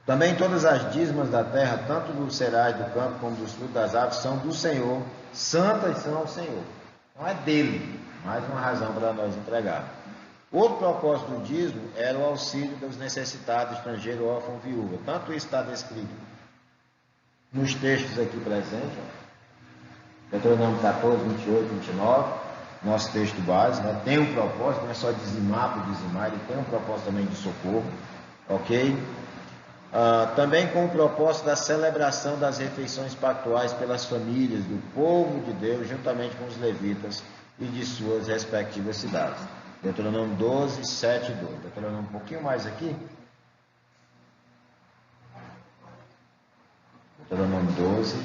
Também todas as dízimas da terra, tanto dos cereais do campo como dos frutos das aves, são do Senhor, santas são ao Senhor. Não é dele, mais uma razão para nós entregar. Outro propósito do dízimo era o auxílio dos necessitados, estrangeiro, órfão, viúva. Tanto isso está descrito nos textos aqui presentes, Deuteronômio 14, 28, 29, nosso texto base, né? Tem um propósito, não é só dizimar por dizimar, ele tem um propósito também de socorro, ok? Também com o propósito da celebração das refeições pactuais pelas famílias do povo de Deus, juntamente com os levitas e de suas respectivas cidades. Deuteronômio 12, 7 e 12. Deuteronômio um pouquinho mais aqui. Deuteronômio 12.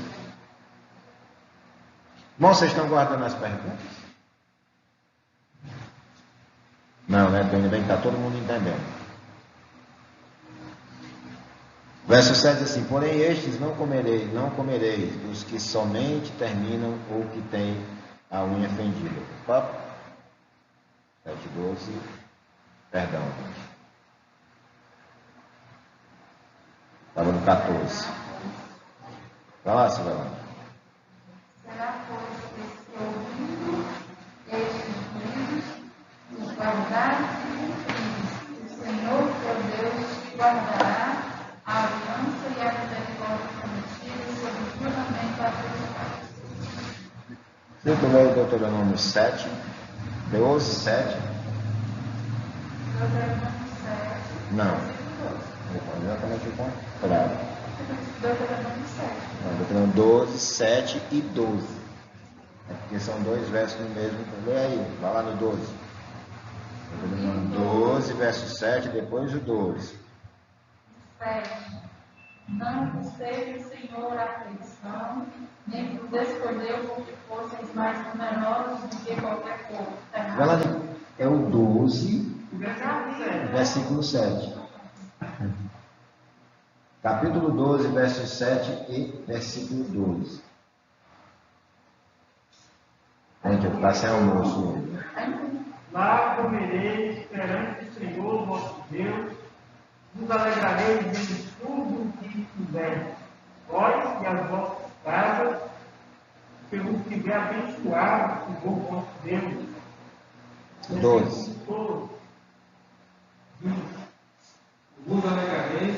Irmão, vocês estão guardando as perguntas? Não, né? Ainda bem que está todo mundo entendendo. Verso 7 diz assim: porém estes não comereis dos que somente terminam ou que têm a unha fendida. 7, 12, perdão. Estava no 14. Vai lá, Silvana. Será, pois, esse ouvido, estes juízos, os guardares e cumpridos. O Senhor teu Deus te guardará a aliança e a misericórdia prometidas sob o juramento a teus pais. Cita o meu Deuteronômio 7, 12, 7. Deuteronômio 7. Não. Exatamente o contrário. Deuteronômio 7. Não, Deuteronômio 12, 7 e 12. É porque são dois versos no mesmo. Lê aí, vai lá no 12. Deuteronômio 12, verso 7, depois o 12. 7. Não vos teve o Senhor aflição, nem vos escolheu porque fosseis mais numerosos do que qualquer povo. Vai lá, é o 12, Versículo 7. Capítulo 12, verso 7 e versículo 12. Gente, eu ficar sem almoço hoje. Lá comereis perante o Senhor vosso Deus, vos alegrareis em tudo o que fizerdes, vós e as vossas casas, pelo que tiver abençoado o Senhor vosso Deus. 12. Vos alegrareis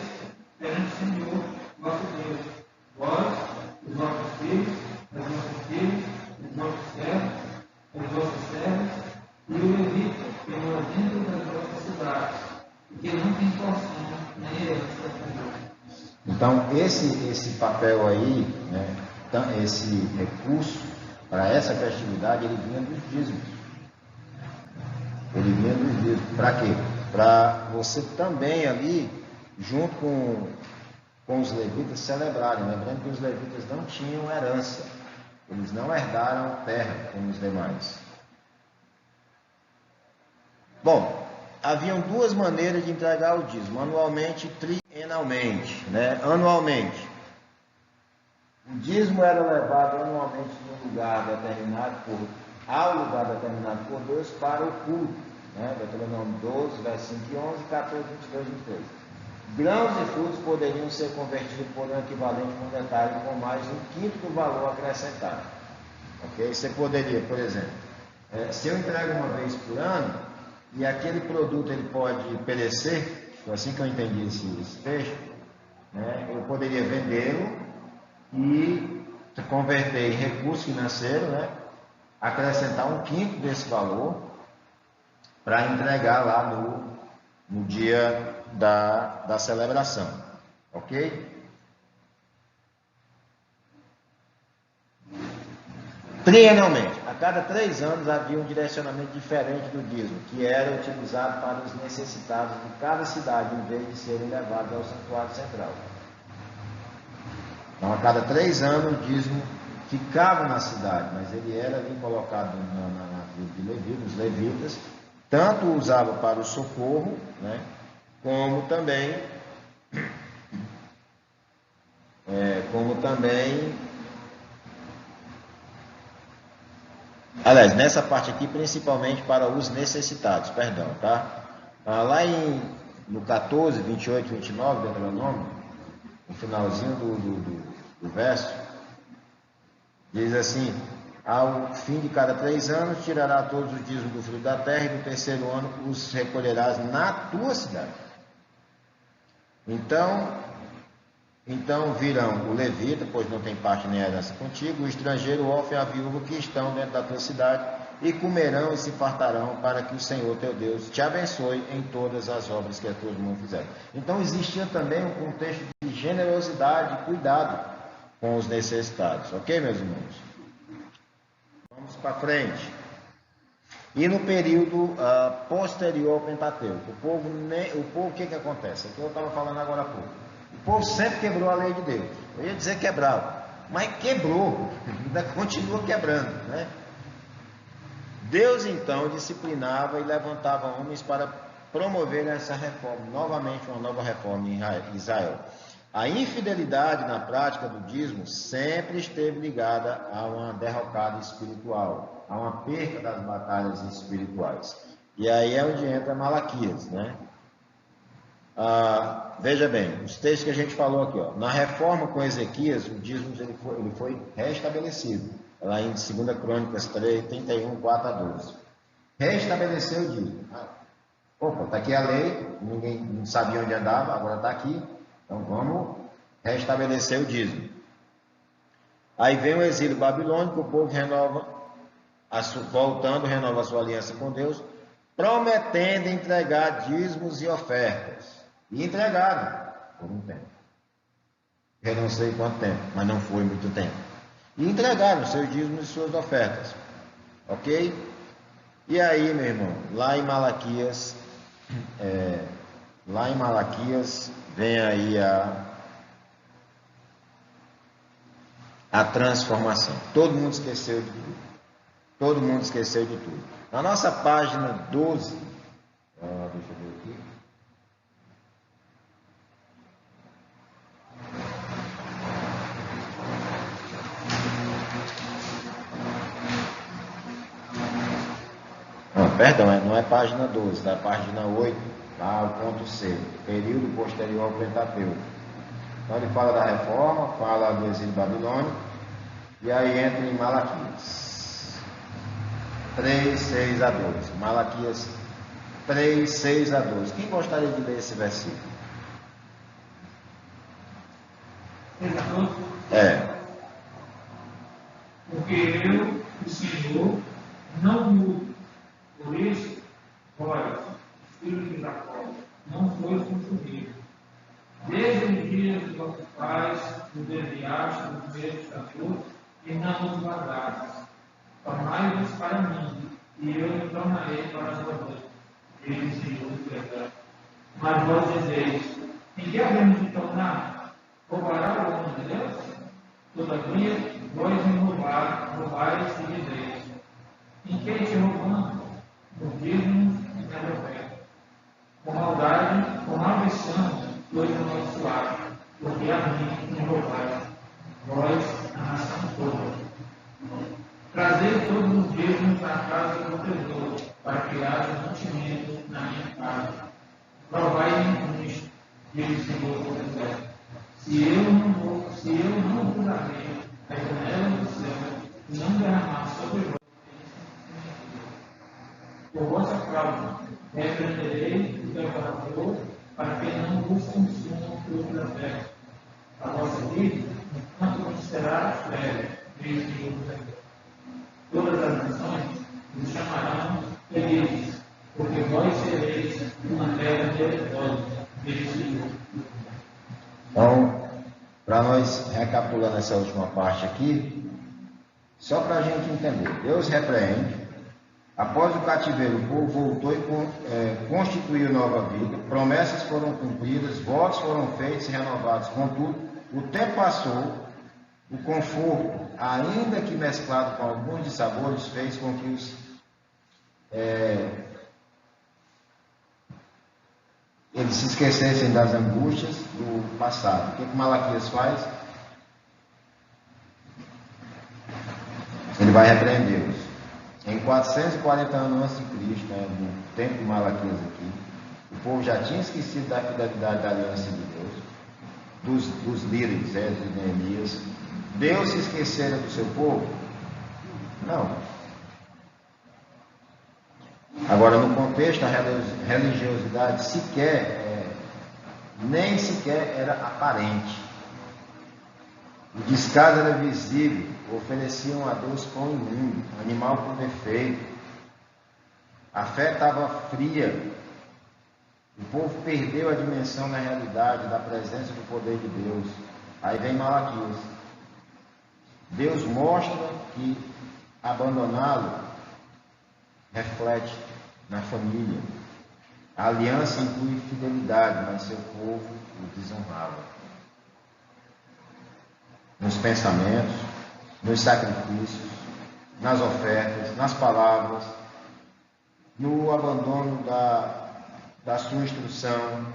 perante o Senhor vosso Deus, vós, os vossos filhos, as vossas filhas, os vossos servos, as vossas servas, e o levita que mora dentro das vossas cidades, e que não tem porção nem herança. Então, esse papel aí, né, esse recurso para essa festividade, ele vinha dos dízimos. Ele vinha dos dízimos. Para quê? Para você também ali, junto com os levitas, celebrarem. Lembrando que os levitas não tinham herança. Eles não herdaram terra como os demais. Bom, haviam duas maneiras de entregar o dízimo, anualmente e trienalmente, né? Anualmente. O dízimo era levado anualmente ao lugar determinado por Deus para o culto, né? Deuteronômio 12, versículo 5 e 11, 14, 22 e 23. Grãos e frutos poderiam ser convertidos por um equivalente monetário com mais um quinto do valor acrescentado. Ok? Você poderia, por exemplo, se eu entrego uma vez por ano, e aquele produto ele pode perecer, foi assim que eu entendi esse texto, né? Eu poderia vendê-lo e converter em recurso financeiro, né? Acrescentar um quinto desse valor para entregar lá no dia da celebração, ok? Trienalmente, a cada 3 anos havia um direcionamento diferente do dízimo, que era utilizado para os necessitados de cada cidade, em vez de serem levados ao santuário central. Então, a cada 3 anos, o dízimo ficava na cidade, mas ele era ali colocado na tribo de Levi, os levitas, tanto usava para o socorro, né, como também aliás, nessa parte aqui, principalmente para os necessitados, perdão, tá? Lá no 14, 28, 29, Deuteronômio, no finalzinho do verso, diz assim: ao fim de cada 3 anos, tirará todos os dízimos do fruto da terra, e no terceiro ano os recolherás na tua cidade. Então virão o levita, pois não tem parte nem herança contigo, o estrangeiro, o órfão e a viúva que estão dentro da tua cidade, e comerão e se fartarão, para que o Senhor teu Deus te abençoe em todas as obras que as tuas mãos fizerem. Então existia também um contexto de generosidade e cuidado com os necessitados, ok, meus irmãos? Vamos para frente. E no período posterior ao Pentateuco, o povo, o que acontece? Aqui eu estava falando agora há pouco. O povo sempre quebrou a lei de Deus. Eu ia dizer quebrava, mas quebrou, ainda continua quebrando, né? Deus então disciplinava e levantava homens para promover essa reforma, novamente uma nova reforma em Israel. A infidelidade na prática do dízimo sempre esteve ligada a uma derrocada espiritual, a uma perca das batalhas espirituais. E aí é onde entra Malaquias, né? Veja bem, os textos que a gente falou aqui, ó, na reforma com Ezequias, o dízimo ele foi restabelecido, lá em 2 Crônicas 3, 31, 4 a 12. Restabeleceu o dízimo. Opa, está aqui a lei, ninguém não sabia onde andava, agora está aqui, então vamos restabelecer o dízimo. Aí vem o exílio babilônico, o povo renova, renova a sua aliança com Deus, prometendo entregar dízimos e ofertas. E entregaram por um tempo. Eu não sei quanto tempo, mas não foi muito tempo. E entregaram seus dízimos e suas ofertas. Ok? E aí, meu irmão, lá em Malaquias vem aí a transformação. Todo mundo esqueceu de tudo. Todo mundo esqueceu de tudo. Na nossa página 12, Deixa eu ver aqui. Perdão, não é página 12, é página 8, tá? O ponto C, período posterior ao Pentateuco. Então ele fala da reforma, fala do exílio babilônico, e aí entra em Malaquias 3, 6 a 12. Malaquias 3, 6 a 12. Quem gostaria de ler esse versículo? É. Porque eu, o Senhor, não mudo. Por isso, vós, filhos de Jacó, não sois consumidos. Desde o dia dos vossos pais, vos enviaste os meus estatutos e não os guardastes. Tornai-vos para mim, e eu me tornarei para vós, diz o Senhor do Exército. Mas vós dizeis: em que havemos de tornar? Roubará o homem de Deus? Todavia, vós me roubais e dizeis: em que te roubamos? No dízimo e na oferta. Com maldade, com maldição, dois o nosso ato, porque a mim me roubais, vós, a nação toda. Trazei todos os dízimos à casa do tesouro, para que haja mantimento na minha casa. Provai-me nisto, diz o Senhor do Exército. Se eu não vos abrir a janela do céu e não derramar sobre vós por vossa causa, repreenderei o devorador, para que não vos consuma o fruto da terra. A vossa vida, enquanto não será velha, diz o Senhor do Exército. Todas as nações vos chamarão felizes, porque vós sereis uma terra deleitosa, diz o Senhor. Então, para nós recapitulando essa última parte aqui, só para a gente entender, Deus repreende. Após o cativeiro, o povo voltou e constituiu nova vida, promessas foram cumpridas, votos foram feitos e renovados. Contudo, o tempo passou, o conforto, ainda que mesclado com alguns dissabores, fez com que eles se esquecessem das angústias do passado. O que Malaquias faz? Ele vai repreendê-los. Em 440 anos antes de Cristo, no tempo de Malaquias aqui, o povo já tinha esquecido da fidelidade da aliança de Deus, dos líderes, Esdras e Neemias. Deus se esquecera do seu povo? Não. Agora, no contexto, a religiosidade nem sequer era aparente. O descaso era visível, ofereciam a Deus pão imundo, animal com defeito. A fé estava fria. O povo perdeu a dimensão da realidade, da presença do poder de Deus. Aí vem Malaquias. Deus mostra que abandoná-lo reflete na família. A aliança inclui fidelidade, mas seu povo o desonrava. Nos pensamentos, nos sacrifícios, nas ofertas, nas palavras, no abandono da sua instrução.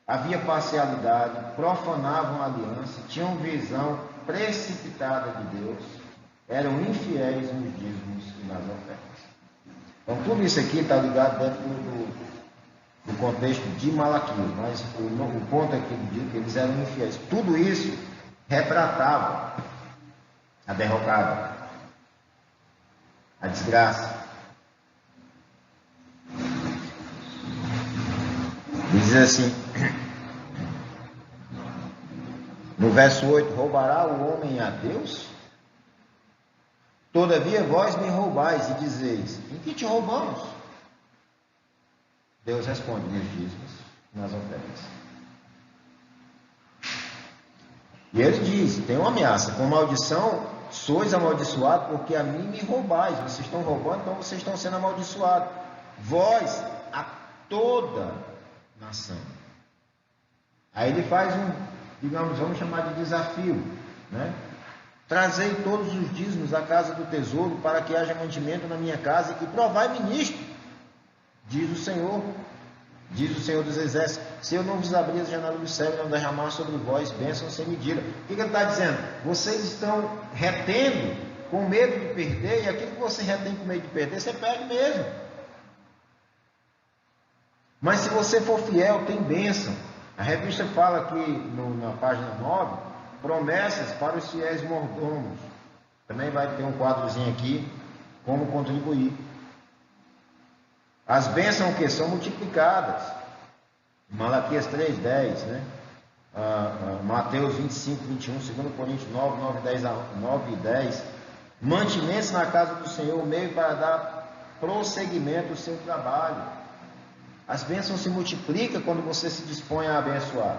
Havia parcialidade, profanavam a aliança, tinham visão precipitada de Deus, eram infiéis nos dízimos e nas ofertas. Então tudo isso aqui está ligado dentro do contexto de Malaquias, mas o ponto aqui diz que eles eram infiéis. Tudo isso retratava a derrocada, a desgraça. Diz assim, no verso 8: roubará o homem a Deus? Todavia vós me roubais e dizeis: em que te roubamos? Deus responde: nos dízimos, nas ofertas. E ele diz, tem uma ameaça: com maldição sois amaldiçoados, porque a mim me roubais. Vocês estão roubando, então vocês estão sendo amaldiçoados. Vós, a toda nação. Aí ele faz vamos chamar de desafio, né? Trazei todos os dízimos à casa do tesouro, para que haja mantimento na minha casa, e provai-me nisto. Diz o Senhor dos Exércitos: se eu não vos abrir as janelas do céu e não derramar sobre vós bênçãos sem medida. O que ele está dizendo? Vocês estão retendo com medo de perder, e aquilo que você retém com medo de perder, você perde mesmo. Mas se você for fiel, tem bênção. A revista fala aqui na página 9, promessas para os fiéis mordomos. Também vai ter um quadrozinho aqui, como contribuir. As bênçãos que são multiplicadas. Malaquias 3:10, né? Mateus 25:21, 2 Coríntios 9 e 10. Mantimento na casa do Senhor, o meio para dar prosseguimento ao seu trabalho. As bênçãos se multiplicam quando você se dispõe a abençoar.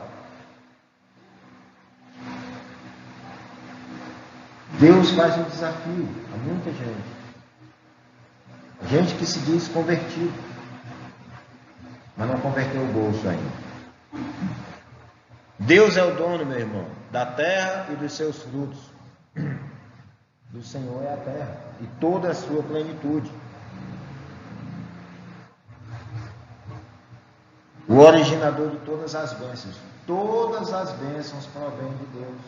Deus faz um desafio a muita gente. Gente que se diz convertido, mas não converteu o bolso ainda. Deus é o dono, meu irmão, da terra e dos seus frutos. Do Senhor é a terra e toda a sua plenitude. O originador de todas as bênçãos. Todas as bênçãos provêm de Deus.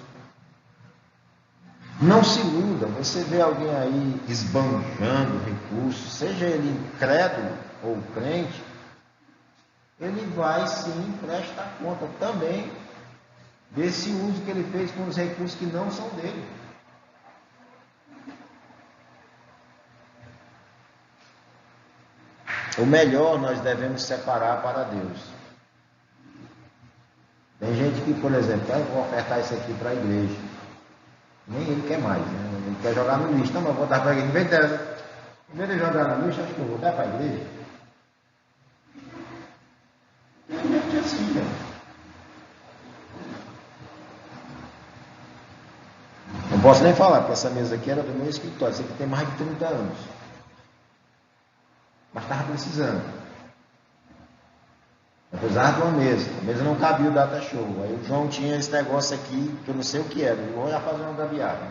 Não se iluda, você vê alguém aí esbanjando recursos, seja ele incrédulo ou crente, ele vai sim prestar conta também desse uso que ele fez com os recursos que não são dele. O melhor nós devemos separar para Deus. Tem gente que, por exemplo, eu vou ofertar isso aqui para a igreja. Nem ele quer mais, né? Ele quer jogar no lixo. Não, mas eu vou dar para a igreja. Em vez de jogar no lixo, acho que eu vou dar para a igreja. Tem gente assim, cara. Não posso nem falar, porque essa mesa aqui era do meu escritório. Isso aqui tem mais de 30 anos. Mas estava precisando. Apesar de uma mesa. A mesa não cabia o data show. Aí o João tinha esse negócio aqui, que eu não sei o que era. Eu vou já fazer uma gambiarra.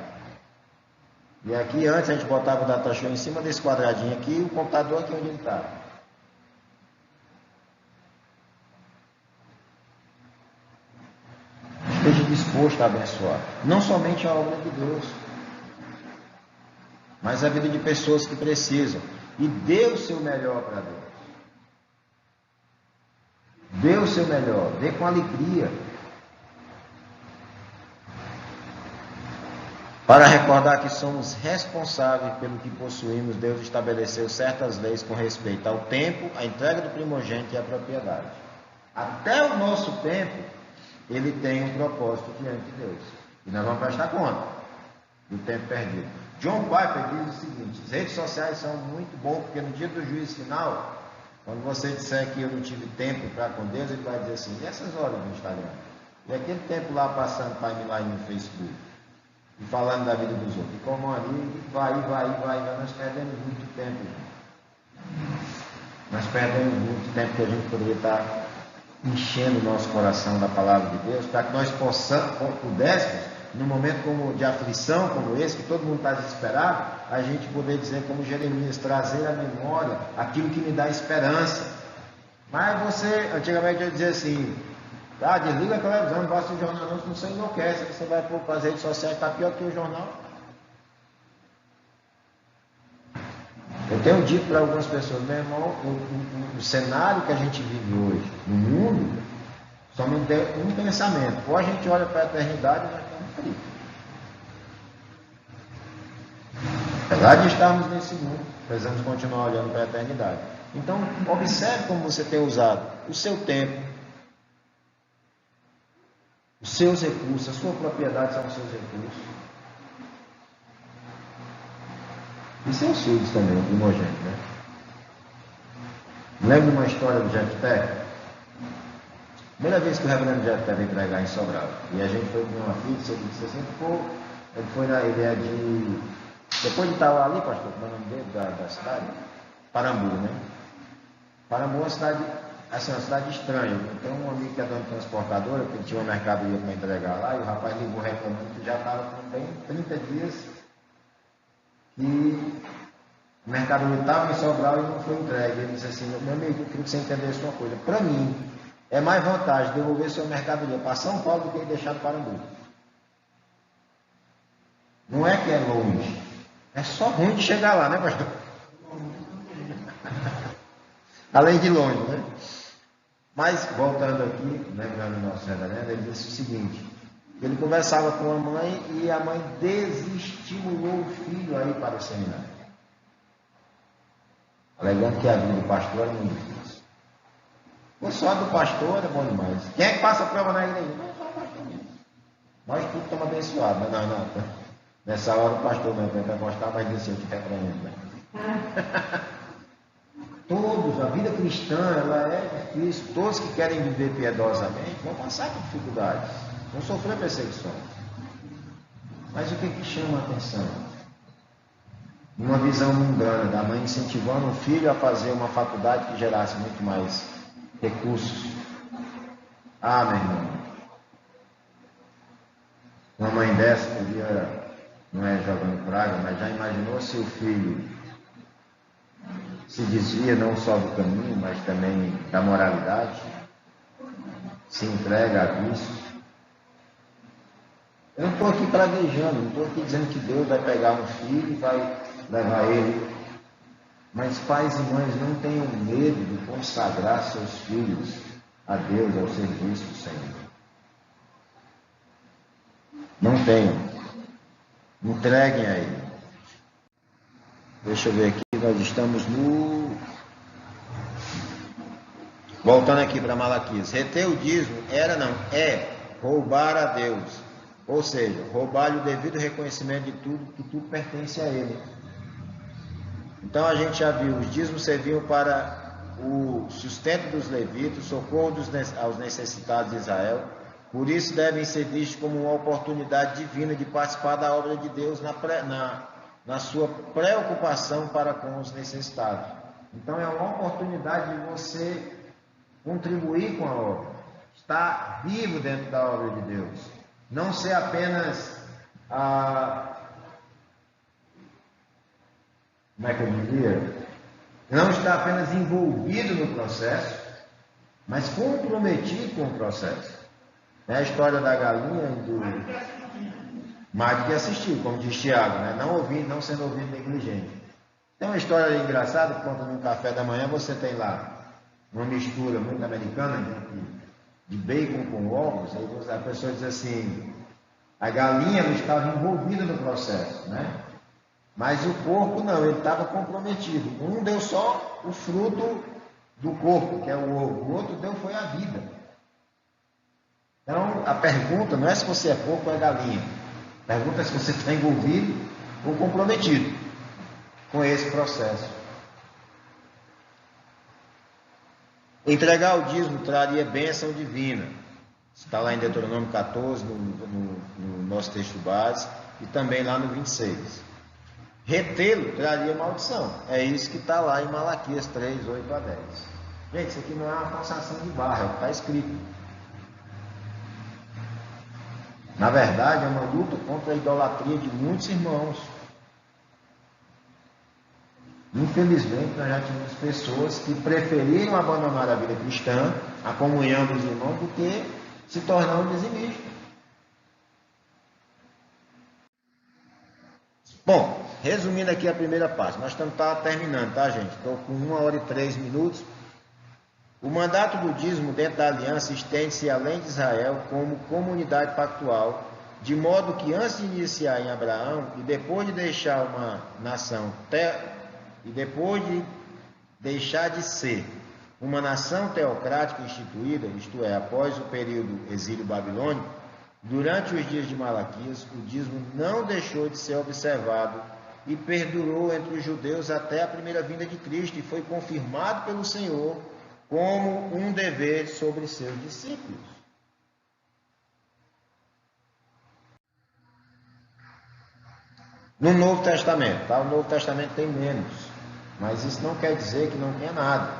E aqui antes a gente botava o data show em cima desse quadradinho aqui e o computador aqui onde ele estava. Esteja disposto a abençoar. Não somente a obra de Deus, mas a vida de pessoas que precisam. E dê o seu melhor para Deus. Dê o seu melhor, dê com alegria. Para recordar que somos responsáveis pelo que possuímos, Deus estabeleceu certas leis com respeito ao tempo, à entrega do primogênito e à propriedade. Até o nosso tempo, ele tem um propósito diante de Deus. E nós vamos prestar conta do tempo perdido. John Piper diz o seguinte: as redes sociais são muito bom, porque no dia do juízo final, quando você disser que eu não tive tempo para com Deus, ele vai dizer assim: e essas horas no Instagram? E aquele tempo lá passando timeline no Facebook? E falando da vida dos outros? E como ali, vai, nós perdemos muito tempo, gente. Nós perdemos muito tempo que a gente poderia estar enchendo o nosso coração da palavra de Deus, para que nós pudéssemos, num momento como de aflição como esse, que todo mundo está desesperado, a gente poder dizer como Jeremias, trazer à memória aquilo que me dá esperança. Mas você, antigamente eu dizia assim: desliga a televisão, não basta o jornal não, senão você enlouquece, você vai para as redes sociais, está pior que o jornal. Eu tenho dito para algumas pessoas: meu irmão, o cenário que a gente vive hoje no mundo só não tem um pensamento: ou a gente olha para a eternidade ou nós estamos fritos. Apesar de estarmos nesse mundo, precisamos continuar olhando para a eternidade. Então, observe como você tem usado o seu tempo, os seus recursos, a sua propriedade são os seus recursos. E seus filhos também, o primogênito, né? Lembra uma história do Jefté? Primeira vez que o reverendo Jefté veio pregar em Sobral, e a gente foi comer uma pizza, ele disse assim: ele é de... Depois de estar ali, pastor, qual é o nome dele, da cidade? Parambu, né? Parambu é uma cidade, assim, uma cidade estranha. Eu tenho um amigo que é dono de transportadora, que tinha uma mercadoria para entregar lá, e o rapaz ligou reclamando que já estava com bem 30 dias que O mercadoria estava em Sobral e não foi entregue. Ele disse assim, meu amigo, eu queria que você entendesse uma coisa. Para mim, é mais vantagem devolver sua mercadoria para São Paulo do que deixar no Parambu. Não é que é longe. É só ruim de chegar lá, né, pastor? Além de longe, né? Mas, voltando aqui, lembrando o nosso reverendo, ele disse o seguinte, ele conversava com a mãe e a mãe desestimulou o filho a ir para o seminário. Alegando que a vida do pastor era muito difícil. O só do pastor é bom demais. Quem é que passa a prova na igreja? Não, só o pastor mesmo. Nós tudo estamos abençoados. Não. Nessa hora o pastor não vai gostar, mas disse, eu te repreendo. Né? Todos, a vida cristã, ela é difícil. Todos que querem viver piedosamente vão passar por dificuldades, vão sofrer perseguições. Mas o que chama a atenção? Uma visão mundana da mãe incentivando o filho a fazer uma faculdade que gerasse muito mais recursos. Ah, meu irmão, uma mãe dessa podia, não é jogando praga, mas já imaginou se o filho se desvia não só do caminho, mas também da moralidade, se entrega a vícios? Eu não estou aqui praguejando, não estou aqui dizendo que Deus vai pegar um filho e vai levar ele. Mas pais e mães, não tenham medo de consagrar seus filhos a Deus, ao serviço do Senhor. Não tenham. Entreguem a Ele. Deixa eu ver aqui, nós estamos no... Voltando aqui para Malaquias. Reter o dízimo é roubar a Deus. Ou seja, roubar-lhe o devido reconhecimento de tudo, que tudo pertence a Ele. Então a gente já viu, os dízimos serviam para o sustento dos levitas, socorro aos necessitados de Israel. Por isso devem ser vistos como uma oportunidade divina de participar da obra de Deus na sua preocupação para com os necessitados. Então é uma oportunidade de você contribuir com a obra, estar vivo dentro da obra de Deus, não ser apenas como é que eu diria? Não estar apenas envolvido no processo, mas comprometido com o processo. É a história da galinha e do... Mais do que assistir, como diz Tiago, né? Não ouvindo, não sendo ouvido negligente. Tem uma história engraçada, que conta num café da manhã, você tem lá uma mistura muito americana de bacon com ovos, aí a pessoa diz assim, a galinha não estava envolvida no processo, né? Mas o corpo não, ele estava comprometido. Um deu só o fruto do corpo, que é o ovo, o outro foi a vida. Então, a pergunta não é se você é porco ou é galinha. A pergunta é se você está envolvido ou comprometido com esse processo. Entregar o dízimo traria bênção divina. Está lá em Deuteronômio 14, no nosso texto base, e também lá no 26. Retê-lo traria maldição. É isso que está lá em Malaquias 3, 8 a 10. Gente, isso aqui não é uma forçação de barra, é o que está escrito. Na verdade, é uma luta contra a idolatria de muitos irmãos. Infelizmente, nós já tivemos pessoas que preferiram abandonar a vida cristã, a comunhão dos irmãos, do que se tornar um dizimistas. Bom, resumindo aqui a primeira parte, nós estamos terminando, tá, gente? Estou com 1 hora e 3 minutos. O mandato do dízimo dentro da aliança estende-se além de Israel como comunidade pactual, de modo que antes de iniciar em Abraão e depois de deixar uma nação e depois de deixar de ser uma nação teocrática instituída, isto é, após o período exílio babilônico, durante os dias de Malaquias, o dízimo não deixou de ser observado e perdurou entre os judeus até a primeira vinda de Cristo e foi confirmado pelo Senhor como um dever sobre seus discípulos. No Novo Testamento, tá? O Novo Testamento tem menos, mas isso não quer dizer que não tenha nada.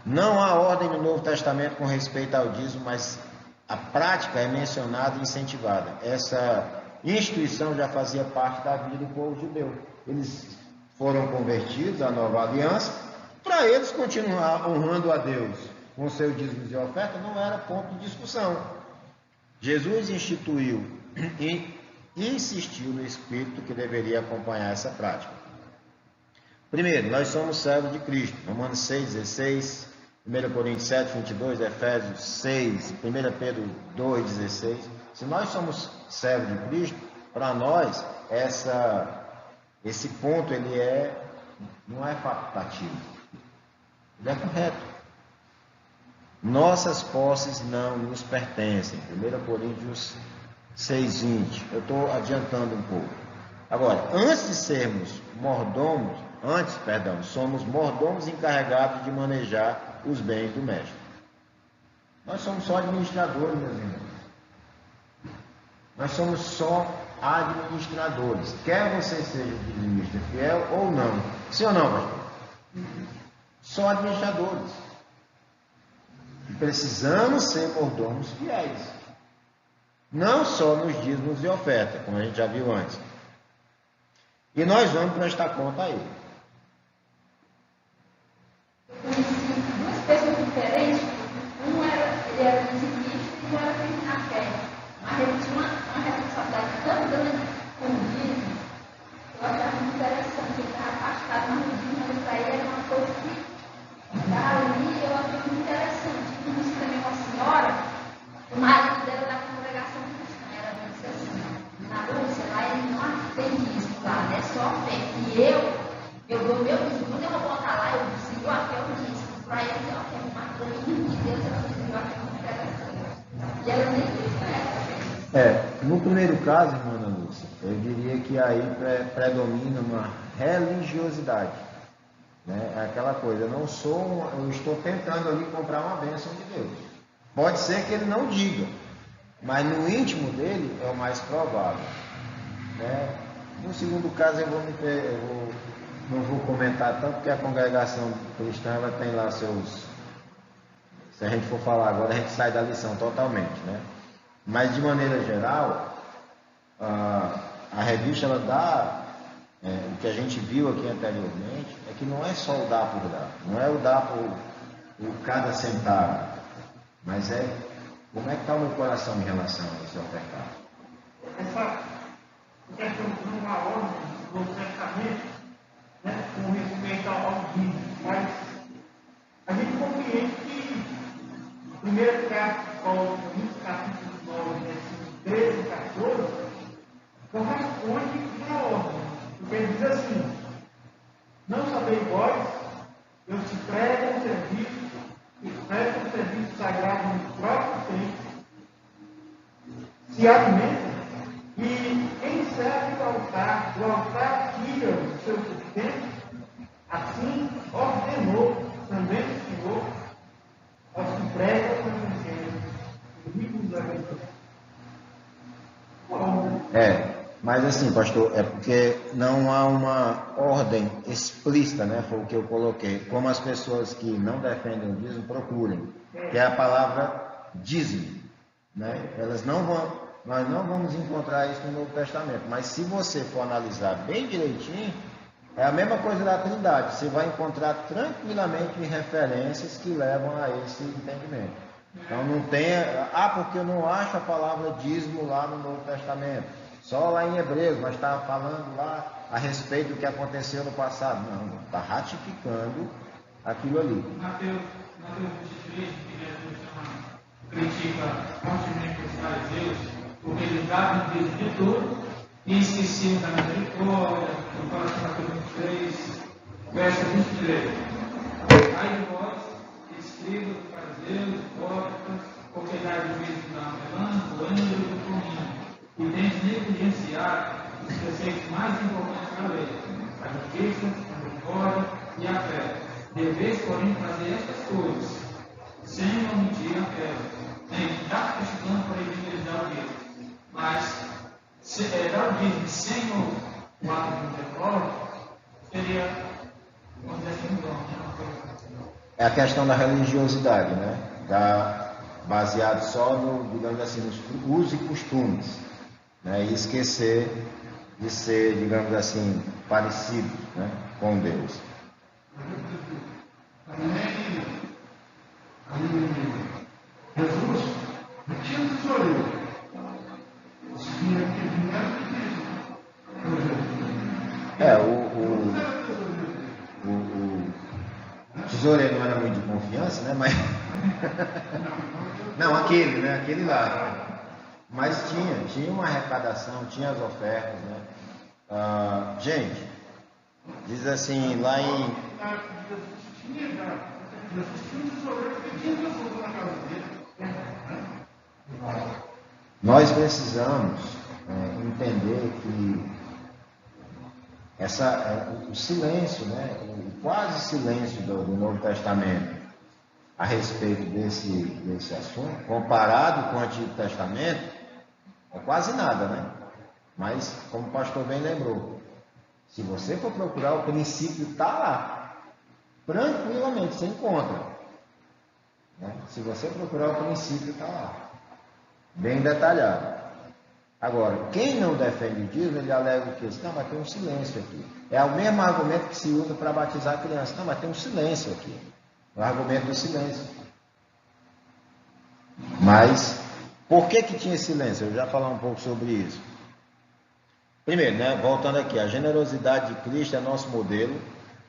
Não há ordem no Novo Testamento com respeito ao dízimo, mas a prática é mencionada e incentivada. Essa instituição já fazia parte da vida do povo judeu. Eles foram convertidos à nova aliança, para eles continuar honrando a Deus com seus dízimos e ofertas não era ponto de discussão. Jesus instituiu e insistiu no Espírito que deveria acompanhar essa prática. Primeiro, nós somos servos de Cristo. Romanos 6,16, 1 Coríntios 7, 22, Efésios 6, 1 Pedro 2, 16. Se nós somos servos de Cristo, para nós, esse ponto ele não é facultativo, ele é correto. Nossas posses não nos pertencem. 1 Coríntios 6,20. Eu estou adiantando um pouco. Agora, antes de sermos mordomos, somos mordomos encarregados de manejar os bens do mestre. Nós somos só administradores, meus irmãos. Nós somos só administradores. Quer você seja dizimista fiel ou não. Sim ou não, pastor? Só administradores. E precisamos ser mordomos fiéis. Não só nos dízimos e ofertas, como a gente já viu antes. E nós vamos prestar conta a ele. Eu conheci duas pessoas diferentes. Ele era dizimista e um era firme na fé. Mas ele tinha uma responsabilidade tão grande com o dízimo. Eu achava muito interessante. Ele estava afastado, mas o dízimo para ele era uma coisa que estava ali. Eu achei muito interessante. Conheci também uma senhora, o marido dela da congregação cristã. Ela disse assim: na Rússia, lá ele não tem dízimo lá, né? Só fé. E eu dou meu dízimo. Quando eu vou botar lá, eu sigo a fé, eu dízimo. Para ele, eu quero uma coisa de Deus, ela disse: eu achei muito interessante. E ela nem disse, no primeiro caso, irmã Ana Lúcia, eu diria que aí predomina uma religiosidade. Né? É aquela coisa, eu estou tentando ali comprar uma bênção de Deus. Pode ser que ele não diga, mas no íntimo dele é o mais provável. Né? No segundo caso, não vou comentar tanto, porque a congregação cristã ela tem lá seus... Se a gente for falar agora, a gente sai da lição totalmente. Né? Mas, de maneira geral, a revista ela dá... o que a gente viu aqui anteriormente é que não é só o dar por dar, não é o dar por cada centavo, mas como é que está o meu coração em relação a esse ofertar. Essa questão de uma ordem do testamento, né, com respeito ao dízimo, mas a gente compreende que o primeiro capítulo, capítulo 9, versículos 13 e 14, corresponde à ordem. Porque ele diz assim: não sabeis vós, eu te prego um serviço sagrado no próprio templo, se alimenta, e quem serve o altar tira o seu sustento. Assim ordenou também o Senhor aos que pregam o evangelho, os ricos da vida. Mas assim, pastor, é porque não há uma ordem explícita, né? Foi o que eu coloquei. Como as pessoas que não defendem o dízimo procurem, que é a palavra dízimo, né? Nós não vamos encontrar isso no Novo Testamento, mas se você for analisar bem direitinho, é a mesma coisa da Trindade. Você vai encontrar tranquilamente referências que levam a esse entendimento. Então não tem, porque eu não acho a palavra dízimo lá no Novo Testamento. Só lá em Hebreus, nós estávamos falando lá a respeito do que aconteceu no passado. Não, está ratificando aquilo ali. Mateus 23, que Jesus critica fortemente os fariseus, porque eles davam o dízimo de tudo e esqueciam da misericórdia, no capítulo 23, verso 23. Ai de vós, escribas, fariseus, hipócritas, porque dais o dízimo da melã, do ângelo e do cominho, e tens negligenciado os preceitos mais importantes da lei, a justiça, a misericórdia e a fé. Deveis, porém, fazer estas coisas, sem omitir a fé, nem dar estudando para evangelizar o dízimo. Mas, dar o dízimo sem o ato de misericórdia, seria, vamos dizer assim, um dom. É a questão da religiosidade, né? Baseado só no, digamos assim, nos usos e costumes. Né, e esquecer de ser, digamos assim, parecido, né, com Deus. Jesus não tinha tesoureiro. Tinha que O tesoureiro não era muito de confiança, né? Mas não, aquele, né? Aquele lá. Mas tinha uma arrecadação, tinha as ofertas, né? Gente, diz assim lá em nós precisamos entender que o silêncio, né, o quase silêncio do Novo Testamento a respeito desse assunto, comparado com o Antigo Testamento, é quase nada, né? Mas, como o pastor bem lembrou, se você for procurar, o princípio está lá, tranquilamente, você encontra. Né? Se você procurar, o princípio está lá, bem detalhado. Agora, quem não defende o dízimo, ele alega o quê? Não, mas tem um silêncio aqui. É o mesmo argumento que se usa para batizar a criança. Não, mas tem um silêncio aqui. O argumento do silêncio. Mas, por que tinha silêncio? Eu já falar um pouco sobre isso. Primeiro, né, voltando aqui, a generosidade de Cristo é nosso modelo.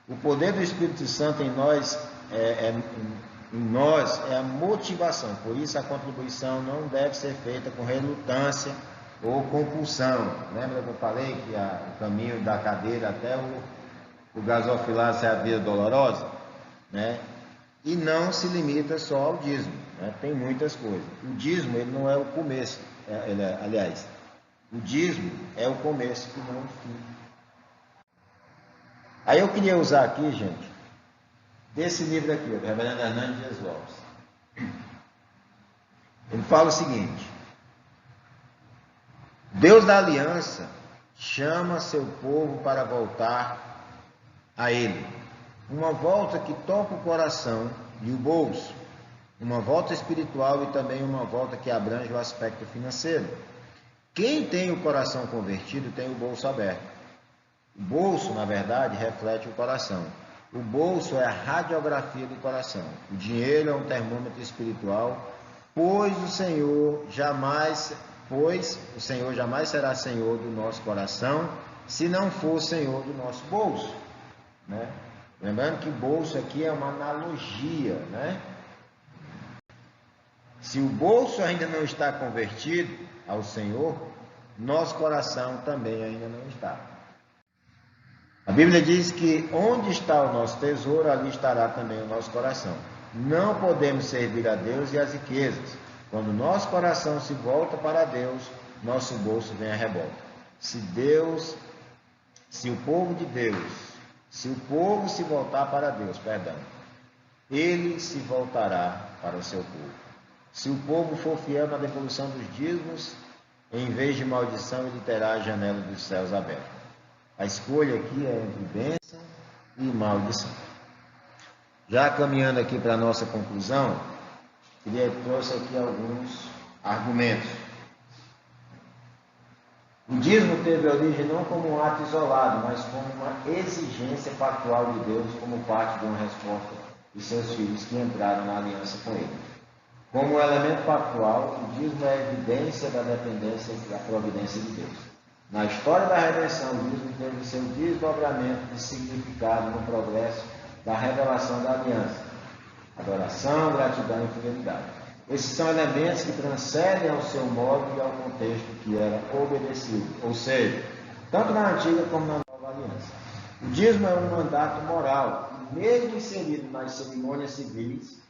O poder do Espírito Santo em nós é a motivação. Por isso, a contribuição não deve ser feita com relutância ou compulsão. Lembra que eu falei que o caminho da cadeira até o gasofilácio é a vida dolorosa? Né? E não se limita só ao dízimo, né? Tem muitas coisas. O dízimo, ele não é o começo, aliás, o dízimo é o começo e não o fim. Aí eu queria usar aqui, gente, desse livro aqui, do Reverendo Hernando Dias Lopes. Ele fala o seguinte: Deus da aliança chama seu povo para voltar a Ele. Uma volta que toca o coração e o bolso. Uma volta espiritual e também uma volta que abrange o aspecto financeiro. Quem tem o coração convertido tem o bolso aberto. O bolso, na verdade, reflete o coração. O bolso é a radiografia do coração. O dinheiro é um termômetro espiritual, pois o Senhor jamais será Senhor do nosso coração, se não for Senhor do nosso bolso, né? Lembrando que bolso aqui é uma analogia, né? Se o bolso ainda não está convertido ao Senhor, nosso coração também ainda não está. A Bíblia diz que onde está o nosso tesouro, ali estará também o nosso coração. Não podemos servir a Deus e às riquezas. Quando nosso coração se volta para Deus, nosso bolso vem a revolta. Se o povo se voltar para Deus, ele se voltará para o seu povo. Se o povo for fiel na devolução dos dízimos, em vez de maldição, ele terá a janela dos céus aberta. A escolha aqui é entre bênção e maldição. Já caminhando aqui para a nossa conclusão, trouxe aqui alguns argumentos. O dízimo teve origem não como um ato isolado, mas como uma exigência factual de Deus como parte de uma resposta de seus filhos que entraram na aliança com Ele. Como elemento factual, o dízimo é a evidência da dependência e da providência de Deus. Na história da redenção, o dízimo teve seu desdobramento de significado no progresso da revelação da aliança. Adoração, gratidão e fidelidade. Esses são elementos que transcendem ao seu modo e ao contexto que era obedecido, ou seja, tanto na antiga como na nova aliança. O dízimo é um mandato moral, mesmo inserido nas cerimônias civis,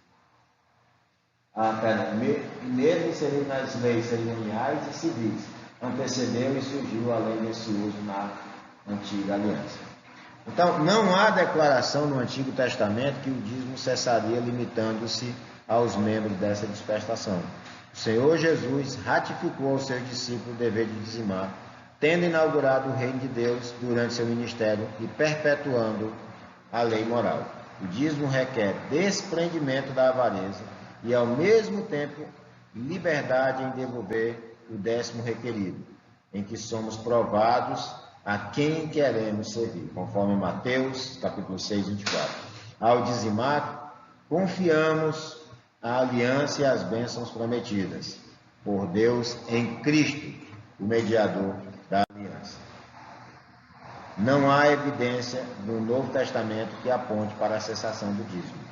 mesmo inserido nas leis cerimoniais e civis, antecedeu e surgiu a lei desse uso na antiga aliança. Então, não há declaração no Antigo Testamento que o dízimo cessaria limitando-se aos membros dessa dispensação. O Senhor Jesus ratificou ao seu discípulo o dever de dizimar, tendo inaugurado o reino de Deus durante seu ministério e perpetuando a lei moral. O dízimo requer desprendimento da avareza e, ao mesmo tempo, liberdade em devolver o décimo requerido, em que somos provados a quem queremos servir, conforme Mateus, capítulo 6, 24. Ao dizimar, confiamos a aliança e as bênçãos prometidas por Deus em Cristo, o mediador da aliança. Não há evidência no Novo Testamento que aponte para a cessação do dízimo.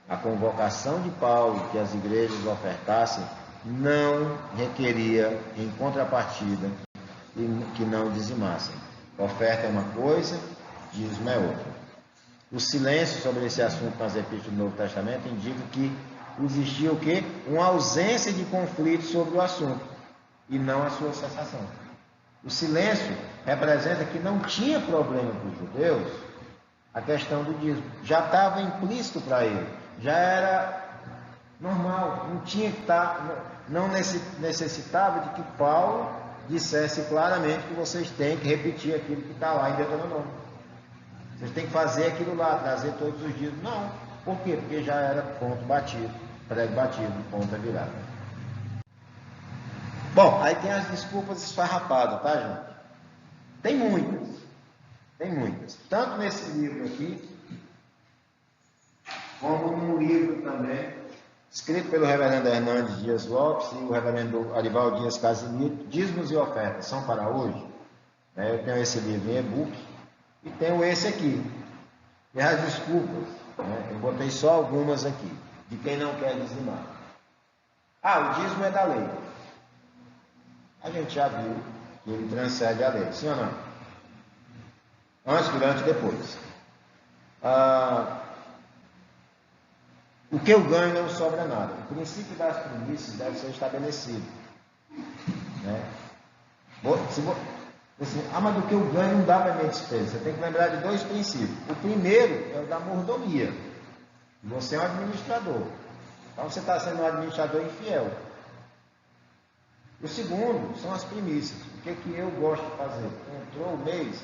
A convocação de Paulo que as igrejas ofertassem não requeria, em contrapartida, que não dizimassem. Oferta é uma coisa, dízimo é outra. O silêncio sobre esse assunto nas epístolas do Novo Testamento indica que existia o quê? Uma ausência de conflito sobre o assunto, e não a sua cessação. O silêncio representa que não tinha problema para os judeus a questão do dízimo. Já estava implícito para ele, já era normal, não tinha que estar, não necessitava de que Paulo dissesse claramente que vocês têm que repetir aquilo que está lá em Deuteronômio. Vocês têm que fazer aquilo lá, trazer todos os dias. Não. Por quê? Porque já era ponto batido, prego batido, ponta virada. Bom, aí tem as desculpas esfarrapadas, tá, gente? Tem muitas. Tem muitas. Tanto nesse livro aqui, como num livro também, escrito pelo reverendo Hernandes Dias Lopes e o reverendo Arivaldo Dias Casimiro, Dízimos e Ofertas são para hoje. Eu tenho esse livro em e-book e tenho esse aqui. E as desculpas, eu botei só algumas aqui, de quem não quer dizimar. O dízimo é da lei. A gente já viu que ele transcende a lei, sim ou não? Antes, durante e depois. O que eu ganho não sobra nada. O princípio das primícias deve ser estabelecido. Mas do que eu ganho não dá para minha despesa. Você tem que lembrar de dois princípios. O primeiro é o da mordomia. Você é um administrador. Então você está sendo um administrador infiel. O segundo são as primícias. O que eu gosto de fazer? Entrou o mês,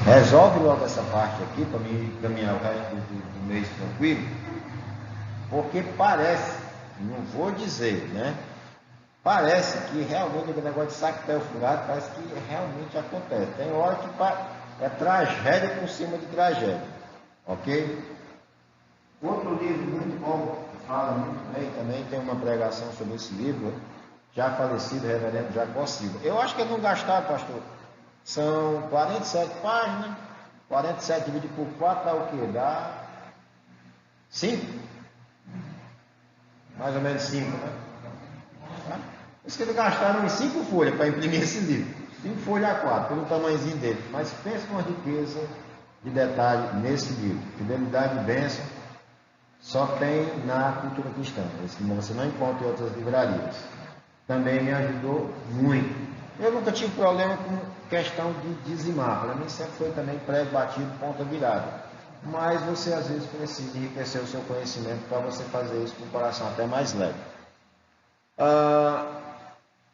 resolve logo essa parte aqui para me caminhar o resto do mês tranquilo, porque parece, não vou dizer, parece que realmente aquele negócio de saquetel furado parece que realmente acontece. Tem hora que é tragédia por cima de tragédia, ok? Outro livro muito bom, que fala muito bem, também tem uma pregação sobre esse livro, já falecido, reverendo Jacó Silva. Eu acho que eles não gastaram, pastor. São 47 páginas, 47 dividido por 4 dá o quê? Dá 5? Mais ou menos 5, né? Isso que eles gastaram em 5 folhas para imprimir esse livro. 5 folhas A4, pelo tamanhozinho dele. Mas pensa numa riqueza de detalhe nesse livro. Fidelidade e bênção só tem na cultura cristã. Esse que você não encontra em outras livrarias. Também me ajudou muito. Eu nunca tive problema com questão de dizimar. Para mim sempre foi também prego batido, ponta virada. Mas você às vezes precisa enriquecer o seu conhecimento para você fazer isso com o coração até mais leve.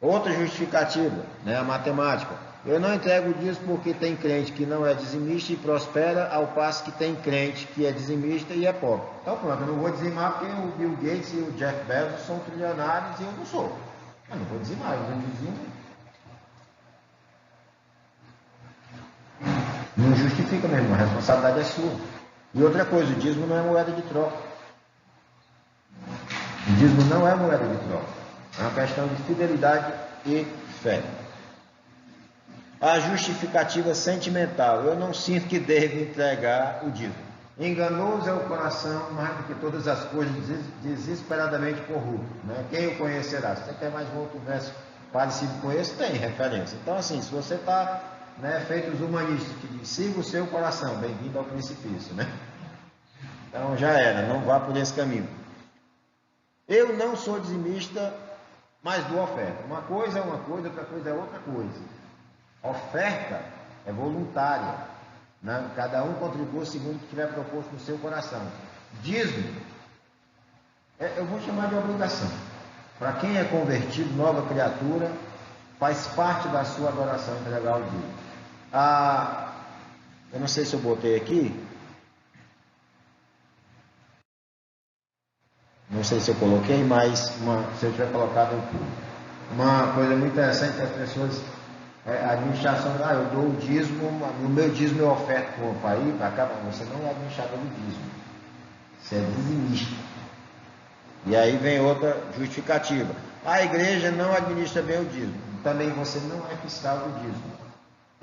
Outra justificativa, a matemática. Eu não entrego o dízimo porque tem crente que não é dizimista e prospera, ao passo que tem crente que é dizimista e é pobre. Então pronto, eu não vou dizimar porque o Bill Gates e o Jeff Bezos são trilionários e eu não sou. Eu não vou dizimar, eu não dizimo. Não justifica mesmo, a responsabilidade é sua. E outra coisa, o dízimo não é moeda de troca. O dízimo não é moeda de troca. É uma questão de fidelidade e fé. A justificativa sentimental. Eu não sinto que devo entregar o dízimo. Enganoso é o coração mais do que todas as coisas, desesperadamente corrupto. Quem o conhecerá? Se você quer mais um outro verso parecido com esse, tem referência. Então assim, se você está feito os humanistas que diz, siga o seu coração, bem-vindo ao precipício, Então já era, não vá por esse caminho. Eu não sou dizimista, mas dou oferta. Uma coisa é uma coisa, outra coisa é outra coisa. Oferta é voluntária, Cada um contribui segundo o que tiver proposto no seu coração. Dízimo, eu vou chamar de obrigação. Para quem é convertido, nova criatura, faz parte da sua adoração entregar o dízimo. Eu não sei se eu botei aqui. Não sei se eu coloquei, mas se eu tiver colocado, eu pulo. Uma coisa muito interessante que as pessoas, a administração, eu dou o dízimo, no meu dízimo eu oferto para ir para cá, mas você não é administrador do dízimo, você é dizimista. E aí vem outra justificativa. A igreja não administra bem o dízimo, também você não é fiscal do dízimo.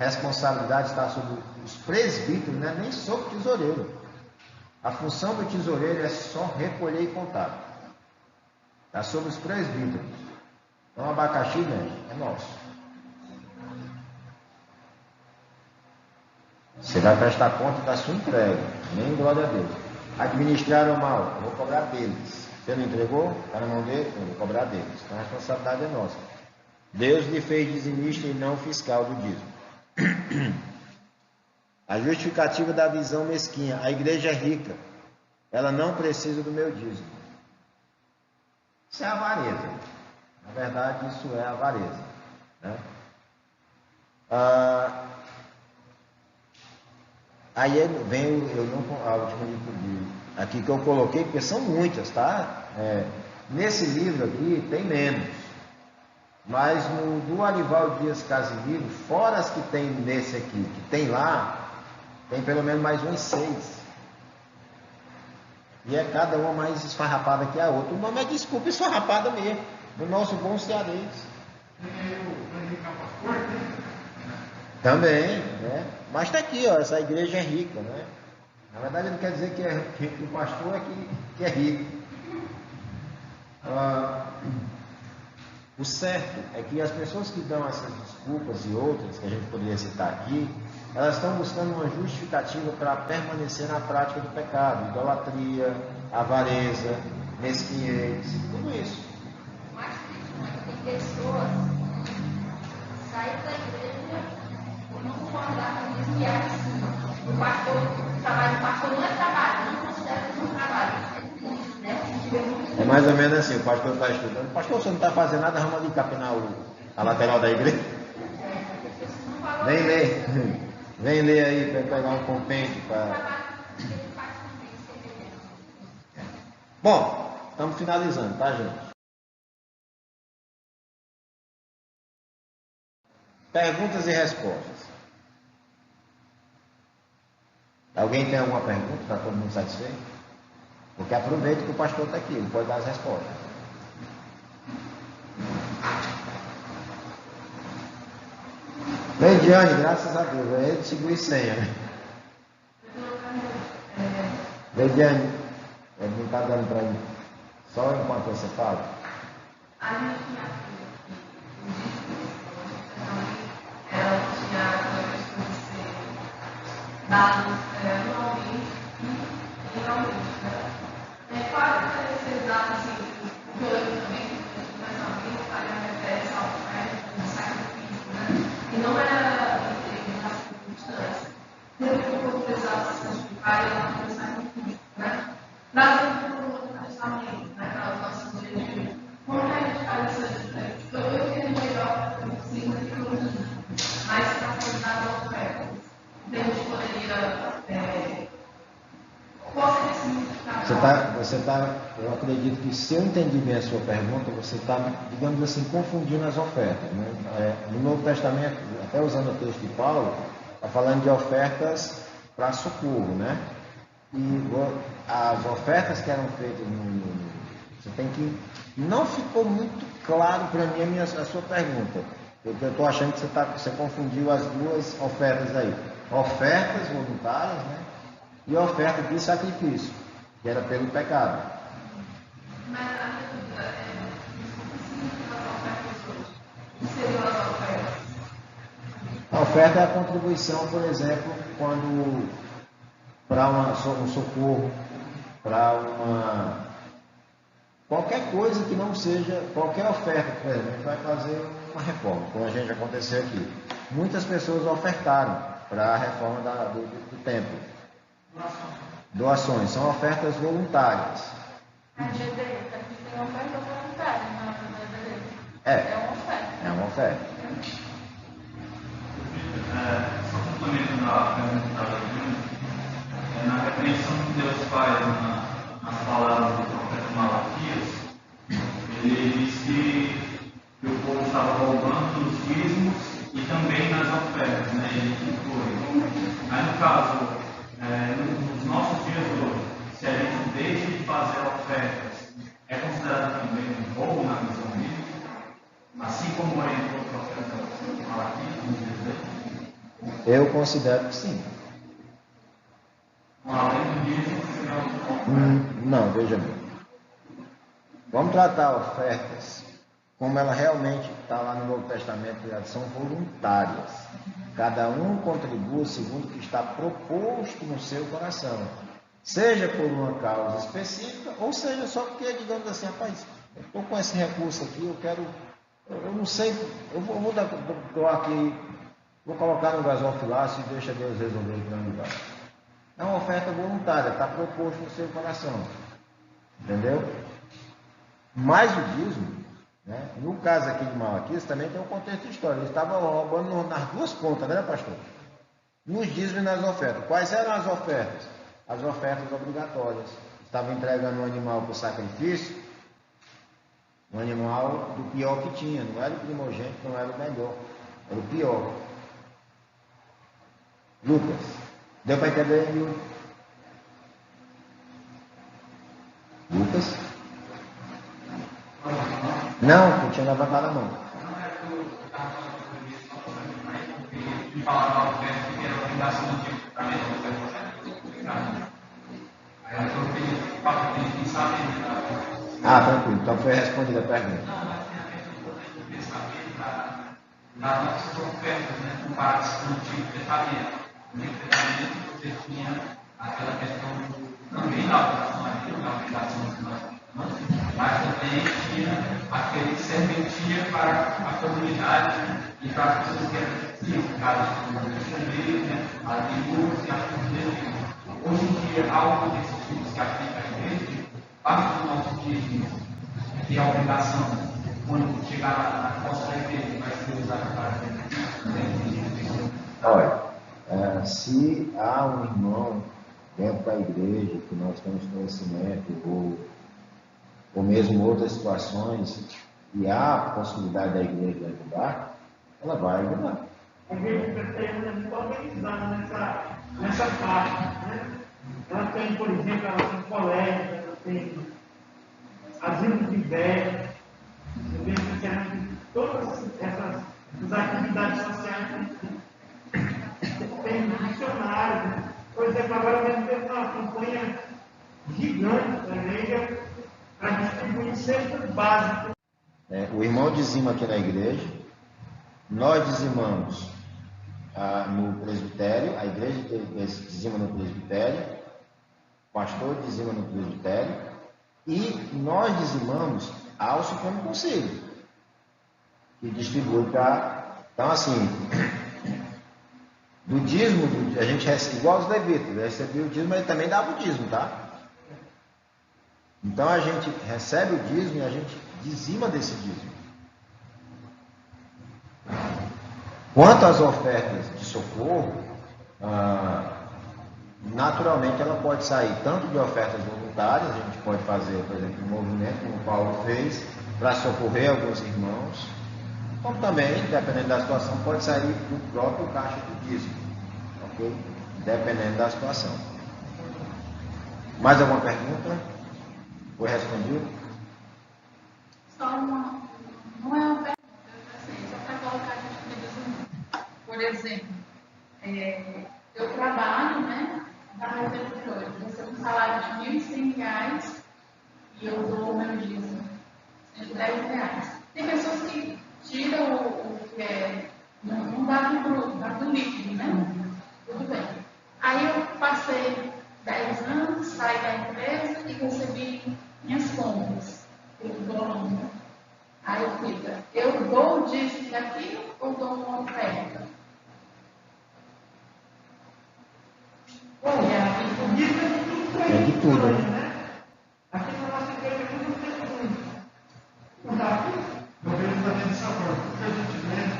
A responsabilidade está sobre os presbíteros, não é nem sobre o tesoureiro. A função do tesoureiro é só recolher e contar. Está sobre os presbíteros. Então, o abacaxi, né, é nosso. Você vai prestar conta da sua entrega. Nem glória a Deus. Administraram mal, eu vou cobrar deles. Você não entregou? Está na mão dele? Eu vou cobrar deles. Então, a responsabilidade é nossa. Deus lhe fez dizimista e não fiscal do dízimo. A justificativa da visão mesquinha. A igreja é rica. Ela não precisa do meu dízimo. Isso é avareza. Na verdade, isso é avareza. Né? Aí vem a última aqui que eu coloquei, porque são muitas, tá? Nesse livro aqui tem menos. Mas do Arival Dias Casimiro, fora as que tem nesse aqui, que tem lá, tem pelo menos mais uns 6. E é cada uma mais esfarrapada que a outra. O nome é desculpa esfarrapada mesmo, do nosso bom cearense. Também, né? Mas está aqui, ó, essa igreja é rica, né? Na verdade, não quer dizer que o pastor é que é rico. O certo é que as pessoas que dão essas desculpas e outras que a gente poderia citar aqui, elas estão buscando uma justificativa para permanecer na prática do pecado, idolatria, avareza, mesquinhez, tudo isso. Mas tem pessoas que saem da igreja por não concordar com isso, que é assim. O pastor não é trabalho, não considera isso um trabalho. É mais ou menos assim, o pastor está estudando. Pastor, você não está fazendo nada, vamos ali capinar a lateral da igreja. Vem ler. Vem ler aí para pegar um compêndio para. Bom, estamos finalizando, tá, gente? Perguntas e respostas. Alguém tem alguma pergunta? Está todo mundo satisfeito? Porque aproveita que o pastor está aqui, ele pode dar as respostas. Leidiane, graças a Deus, é ele segura senha, né? Leidiane, ele não está dando para mim. Só enquanto você fala. A minha filha, ela tinha a questão de ser dados anualmente e realmente, né? É claro que ser dado assim, violentamente, mas alguém faz a referência ao sacrifício, né? E não era nas circunstâncias. Sempre que eu vou precisar se santificar, ela foi sacrifício, né? Trazendo para o Novo Testamento, né? Para os nossos objetivos. Como que a gente faz essa diferença? Então, eu queria melhor para o ensino da teologia, mas para qualidade da oferta. Então, a gente poderia. Eu acredito que se eu entendi bem a sua pergunta, você está, digamos assim, confundindo as ofertas. Né? No Novo Testamento, até usando o texto de Paulo, está falando de ofertas para socorro, né? E as ofertas que eram feitas você tem que... Não ficou muito claro para mim a sua pergunta. Eu estou achando que você confundiu as duas ofertas aí. Ofertas voluntárias, né? E oferta de sacrifício, que era pelo pecado. Mas a minha dúvida é o que significa as ofertas hoje? O que seriam as ofertas? A oferta é a contribuição, por exemplo, quando para um socorro, para qualquer coisa que não seja, qualquer oferta, por exemplo, a gente vai fazer uma reforma, como a gente aconteceu aqui. Muitas pessoas ofertaram para a reforma do templo. Doações, são ofertas voluntárias. A GD, aqui tem oferta voluntária, não é É uma oferta. É uma oferta. Só complementando a pergunta da Leidinha, na repreensão que Deus faz nas palavras do profeta Malaquias, ele diz que o povo caso, nos nossos dias hoje, se a gente deixa de fazer ofertas, é considerado também um roubo na visão bíblica, assim como orientou o profeta Malaquias, nos dias dele? Eu considero que sim. Além do dízimo, seria Não, veja bem. Vamos tratar ofertas como ela realmente está lá no Novo Testamento, elas são voluntárias. Cada um contribui segundo o que está proposto no seu coração. Seja por uma causa específica, ou seja só porque, digamos assim, rapaz, eu estou com esse recurso aqui, eu não sei, eu vou doar aqui, vou colocar no gasofilácio e deixa Deus resolver aqui no lugar. É uma oferta voluntária, está proposto no seu coração. Entendeu? Mas o dízimo, né? No caso aqui de Malaquias, também tem um contexto histórico. Ele estava roubando nas duas pontas, né, pastor? Nos dízimos e nas ofertas. Quais eram as ofertas? As ofertas obrigatórias. Estava entregando um animal para o sacrifício, um animal do pior que tinha. Não era o primogênito, não era o melhor. Era o pior. Lucas, deu para entender, viu? Lucas? Não, eu tinha levantado a mão. não é que eu estava falando isso, mas porque falava da oferta que era obrigação do tipo para mim, aí eu pedi para quem sabe. Tranquilo, então foi respondida a pergunta. Não, mas tem a questão do pensamento das nossas ofertas, né? Comparadas com o Antigo Testamento. No Antigo Testamento você tinha aquela questão também da obrigação dos nossos, mas também tinha aquele que serventia para a comunidade e para as pessoas que eram necessitadas, como os estrangeiros, né? As viúvas e as famílias. Hoje em dia, algo desses tipos que aplica a igreja, parte do nosso dízimo, que é a obrigação, quando chegar na costa da igreja, vai ser usado para Olha, se há um irmão dentro da igreja que nós temos conhecimento, ou mesmo outras situações, e há a possibilidade da igreja ajudar, ela vai ajudar. A igreja presbiteriana é muito organizada nessa parte, né? Ela tem, por exemplo, ela tem colégio, ela tem asilo de velhos, a igreja presbiteriana tem todas essas atividades sociais, tem missionários, né? Por exemplo, agora mesmo teve uma campanha gigante da igreja para distribuir cestas básicas. O irmão dizima aqui na igreja, nós dizimamos no presbitério, a igreja dizima no presbitério, o pastor dizima no presbitério, e nós dizimamos ao Supremo Conselho, que distribui para. Então, assim, do dízimo, a gente recebe, igual os levitas, recebia o dízimo, mas também dava o dízimo, tá? Então a gente recebe o dízimo e a gente dizima desse dízimo. Quanto às ofertas de socorro, naturalmente ela pode sair tanto de ofertas voluntárias, a gente pode fazer, por exemplo, um movimento como o Paulo fez, para socorrer alguns irmãos, como também, dependendo da situação, pode sair do próprio caixa do dízimo, ok? Dependendo da situação. Mais alguma pergunta? Foi respondido? Só uma. Não é uma pergunta, assim, só para colocar a gente no desenho. Por exemplo, eu trabalho, né, na prefeitura, eu recebo um salário de R$1.100 e eu dou o meu dízimo de R$10. Tem pessoas que tiram o que é, não dá do bruto, dá do líquido, né? Tudo bem. Aí eu passei 10 anos, saí da empresa e recebi minhas contas pelo dono. Aí eu dou o dízimo daquilo ou dou uma oferta? Bom, o dízimo é de tudo para É de tudo, né? Aqui na nossa igreja tudo tem muito. Não dá tudo. Eu vejo também dessa forma, porque a gente vende,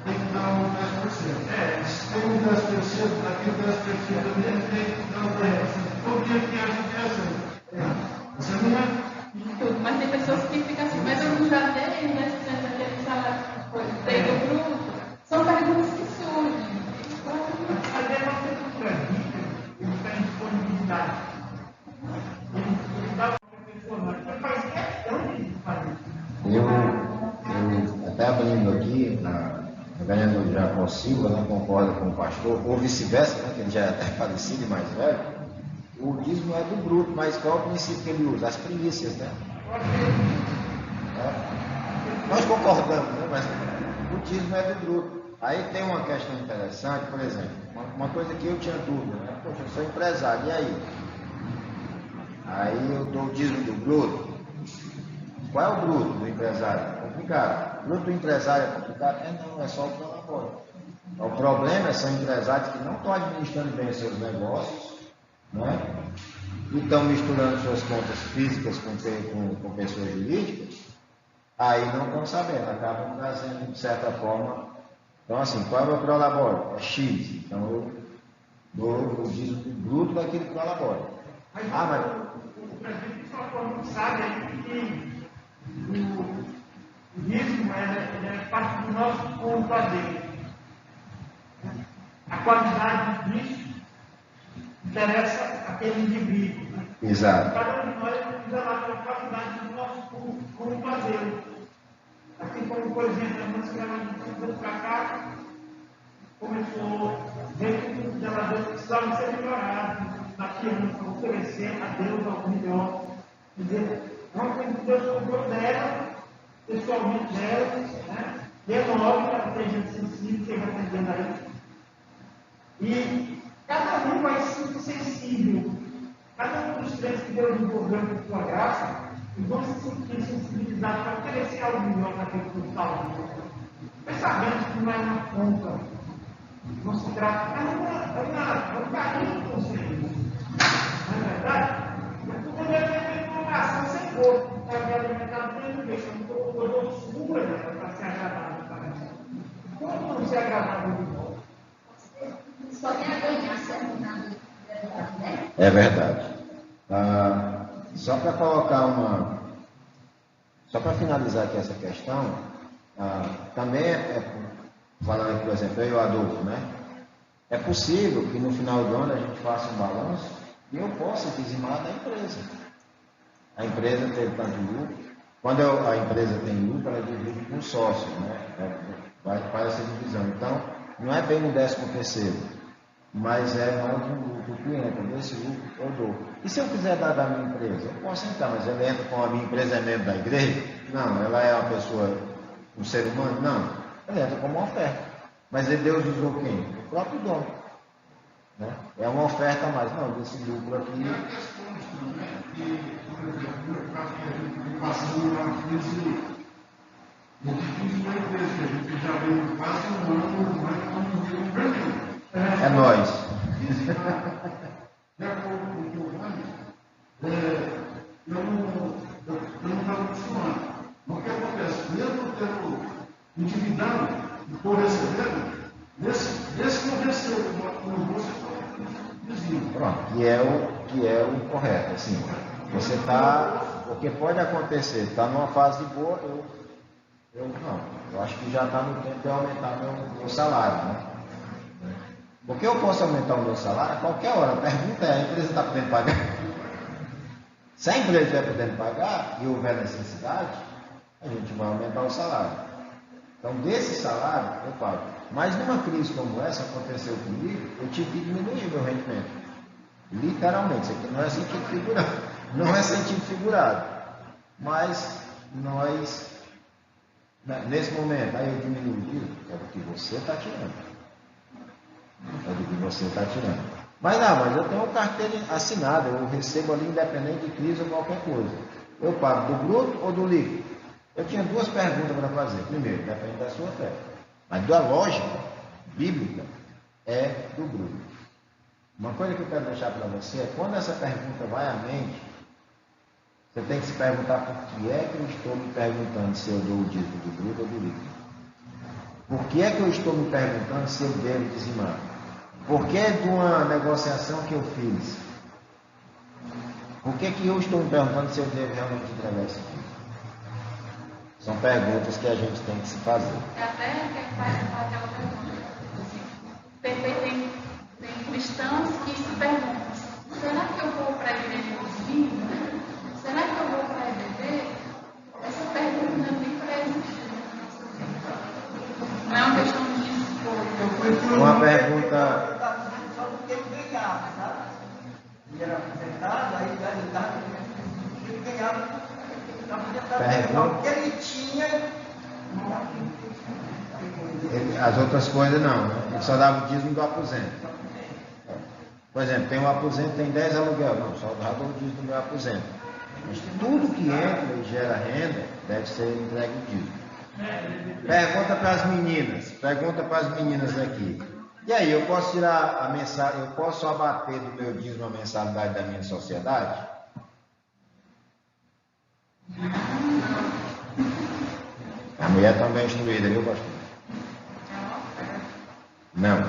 tem que dar um 10%. Se tem um 10%, aquele 10% também tem que dar um 10%. Todo dia que a gente aceita. Você não é. Tudo, mas tem pessoas que ficam assim, mas eu não já dei, né? Daquele salário que dei do bruto. São perguntas que surgem. A ideia é ser tudo grande. Jacó Silva não concorda com o pastor, ou vice-versa, né, que ele já é até falecido e mais velho, o dízimo é do bruto, mas qual é o princípio que ele usa? As primícias, né? Nós concordamos, né? Mas o dízimo é do bruto. Aí tem uma questão interessante, por exemplo, uma coisa que eu tinha dúvida, né? Poxa, eu sou empresário, e aí? Aí eu dou o dízimo do bruto. Qual é o bruto do empresário? É complicado. O bruto do empresário é complicado? Não, é só o prolabore. O problema são empresários que não estão administrando bem os seus negócios, né? E estão misturando suas contas físicas com pessoas jurídicas, aí não estão sabendo, acabam trazendo de certa forma. Então, assim, qual é o meu prolabore? É X. Então, eu dou o dízimo bruto daquele prolabore. Mas o presidente de sua forma não sabe aí que o dízimo é parte do nosso ponto a dele. A qualidade disso interessa aquele indivíduo. Né? Exato. Cada um de nós precisa lá pela qualidade do nosso ponto a dele. Assim como, por exemplo, a música ela para cá começou dentro do zelador que precisava ser melhorado, daqui a anos, para oferecer a Deus ao melhor. Quer dizer, uma coisa que Deus cobrou dela, pessoalmente dela, né? Renove que ela esteja sensível, esteja atendendo a isso. E cada um vai ser sensível. Cada um dos três que Deus envolveu com sua graça, e vão se sentir sensibilizados para oferecer algo melhor para aquele que está lá. Mas sabemos que não é uma conta, não se trata, é um carinho com o Senhor. Não é verdade? Porque quando ele tem uma oração sem corpo, para me alimentar dentro do eu dou sua para ser agradável para ele. Como não ser agradável de volta? Só tem a ganhar certo nada. É verdade. Só para colocar só para finalizar aqui essa questão, também falando, por exemplo, eu e o Adolfo, né? É possível que no final do ano a gente faça um balanço e eu possa dizimar da empresa. A empresa teve tanto lucro. Quando a empresa tem lucro, ela divide com sócio, né? Faz essa divisão. Então, não é bem no 13º, mas é mais um lucro. O cliente, desse lucro eu dou. E se eu quiser dar da minha empresa? Eu posso entrar, mas ele entra com a minha empresa, é membro da igreja? Não, ela é uma pessoa, um ser humano? Não, ele entra como uma oferta. Mas Deus usou quem? O próprio dono. Né? É uma oferta a mais. Não, desse lucro aqui. E a questão que, por exemplo, no caso que a gente passando lá na crise, no difícil da empresa, que a gente já veio quase um ano, não vermelho. É nós. De acordo com o Giovanni, eu não estava acostumado. Mas o que acontece? Mesmo tendo endividado e estou recebendo, desse que eu recebo, no bolso eu estou. Pronto, que é o correto. Assim, você está. Porque pode acontecer, está numa fase boa, eu acho que já está no tempo de aumentar meu salário, né? Porque eu posso aumentar o meu salário a qualquer hora. A pergunta é, a empresa está podendo pagar? Se a empresa estiver podendo pagar e houver necessidade, a gente vai aumentar o salário. Então, desse salário, eu pago. Mas numa crise como essa, aconteceu comigo, eu tive que diminuir meu rendimento. Literalmente, isso aqui não é sentido figurado. Não é sentido figurado. Mas nós, nesse momento, aí eu diminuí, é do que você está tirando. É do que você está tirando. Mas eu tenho uma carteira assinada, eu recebo ali independente de crise ou qualquer coisa. Eu pago do bruto ou do líquido? Eu tinha duas perguntas para fazer. Primeiro, depende da sua fé. Mas da lógica bíblica é do bruto. Uma coisa que eu quero deixar para você é quando essa pergunta vai à mente, você tem que se perguntar por que é que eu estou me perguntando se eu dou o dízimo do bruto ou do líquido. Por que é que eu estou me perguntando se eu devo dizimar? Por que de uma negociação que eu fiz? Por que eu estou me perguntando se eu devo realmente entregar isso aqui? São perguntas que a gente tem que se fazer. Até que fazer outra pergunta. Tem cristãos que se perguntam, será que eu vou para a igreja domingo? Será que eu vou para a EBD? Essa pergunta não é nem para existir na nossa vida. Não é uma questão de esforço. pergunta. Ele estava dizendo só porque ele ganhava, sabe? Ele era aposentado, aí ele estava dizendo que ele ganhava, ele estava aposentado, porque ele tinha. As outras coisas não, né? Ele só dava o dízimo do aposento. Por exemplo, tem um aposento, tem 10 aluguel. Não, só dava o dízimo do meu aposento. Mas tudo que entra e gera renda deve ser entregue o dízimo. Pergunta para as meninas. Pergunta para as meninas aqui. E aí, eu posso tirar a mensalidade, eu posso abater do meu dízimo a mensalidade da minha sociedade? A mulher também é instruída, viu, pastor? Não.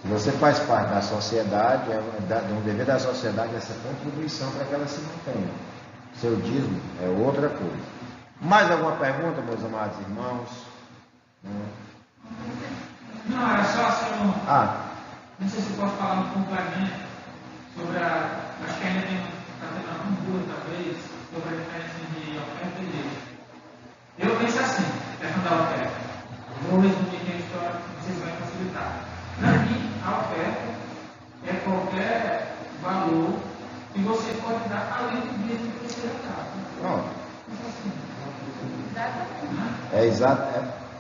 Se você faz parte da sociedade, é um dever da sociedade essa contribuição para que ela se mantenha. Seu dízimo é outra coisa. Mais alguma pergunta, meus amados irmãos? Não, era só assim, Não sei se eu posso falar um complemento sobre acho que ainda está tendo uma dúvida, talvez, sobre a diferença de oferta e dízimo. Eu penso assim, questão da oferta. Vou resumir aqui a história, não sei se vai facilitar. Para mim, a oferta é qualquer valor que você pode dar além do dízimo que você já dá. É exato.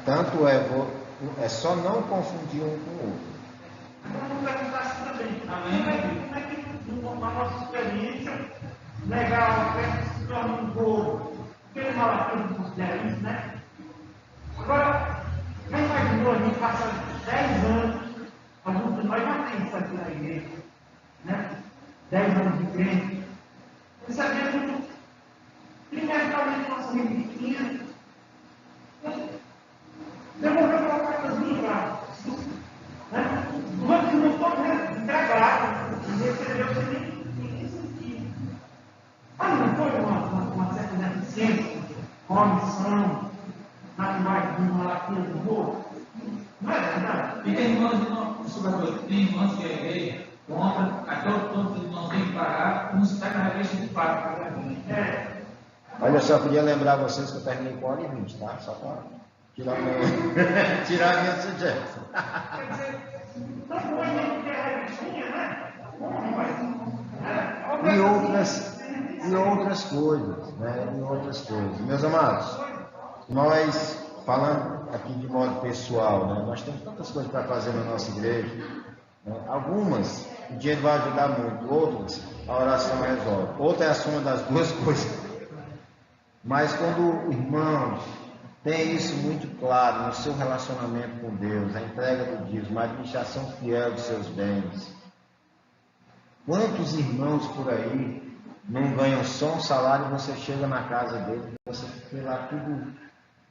Tanto é só não confundir um com o outro. Vamos perguntar assim também. Como é que, na nossa experiência, negar a oferta se torna um bolo? Porque ele malaqueiro considera isso, né? Agora, já imaginou a gente passar 10 anos, alguns de nós já tem isso aqui na igreja, né? 10 anos de crente, recebendo trimestralmente nossa revistinha, devolveu para a casinha lá, né? Durante o ano todo entregado, e recebeu sem nem sentir. Mas não foi uma certa deficiência, omissão, na linguagem de uma latinha do bolo? Não é verdade? E tem irmãos que a igreja compra, até o ponto que não tem que pagar, como se está na revista de pago. Olha só, eu queria lembrar vocês que eu terminei com 1h20, tá? Só para tirar a minha sugestão. Quer dizer, não foi nem ter a revistinha, né? E outras coisas, né? E outras coisas. Meus amados, nós, falando aqui de modo pessoal, né? Nós temos tantas coisas para fazer na nossa igreja. Né? Algumas, o dinheiro vai ajudar muito. Outras, a oração resolve. Outra é a soma das duas coisas. Mas quando o irmão tem isso muito claro no seu relacionamento com Deus, a entrega do dízimo, a administração fiel dos seus bens. Quantos irmãos por aí não ganham só um salário e você chega na casa dele e você vê lá tudo.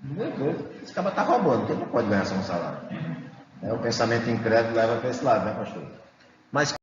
Meu Deus, esse cara está roubando, porque ele não pode ganhar só um salário. O pensamento incrédulo leva para esse lado, né, pastor? Mas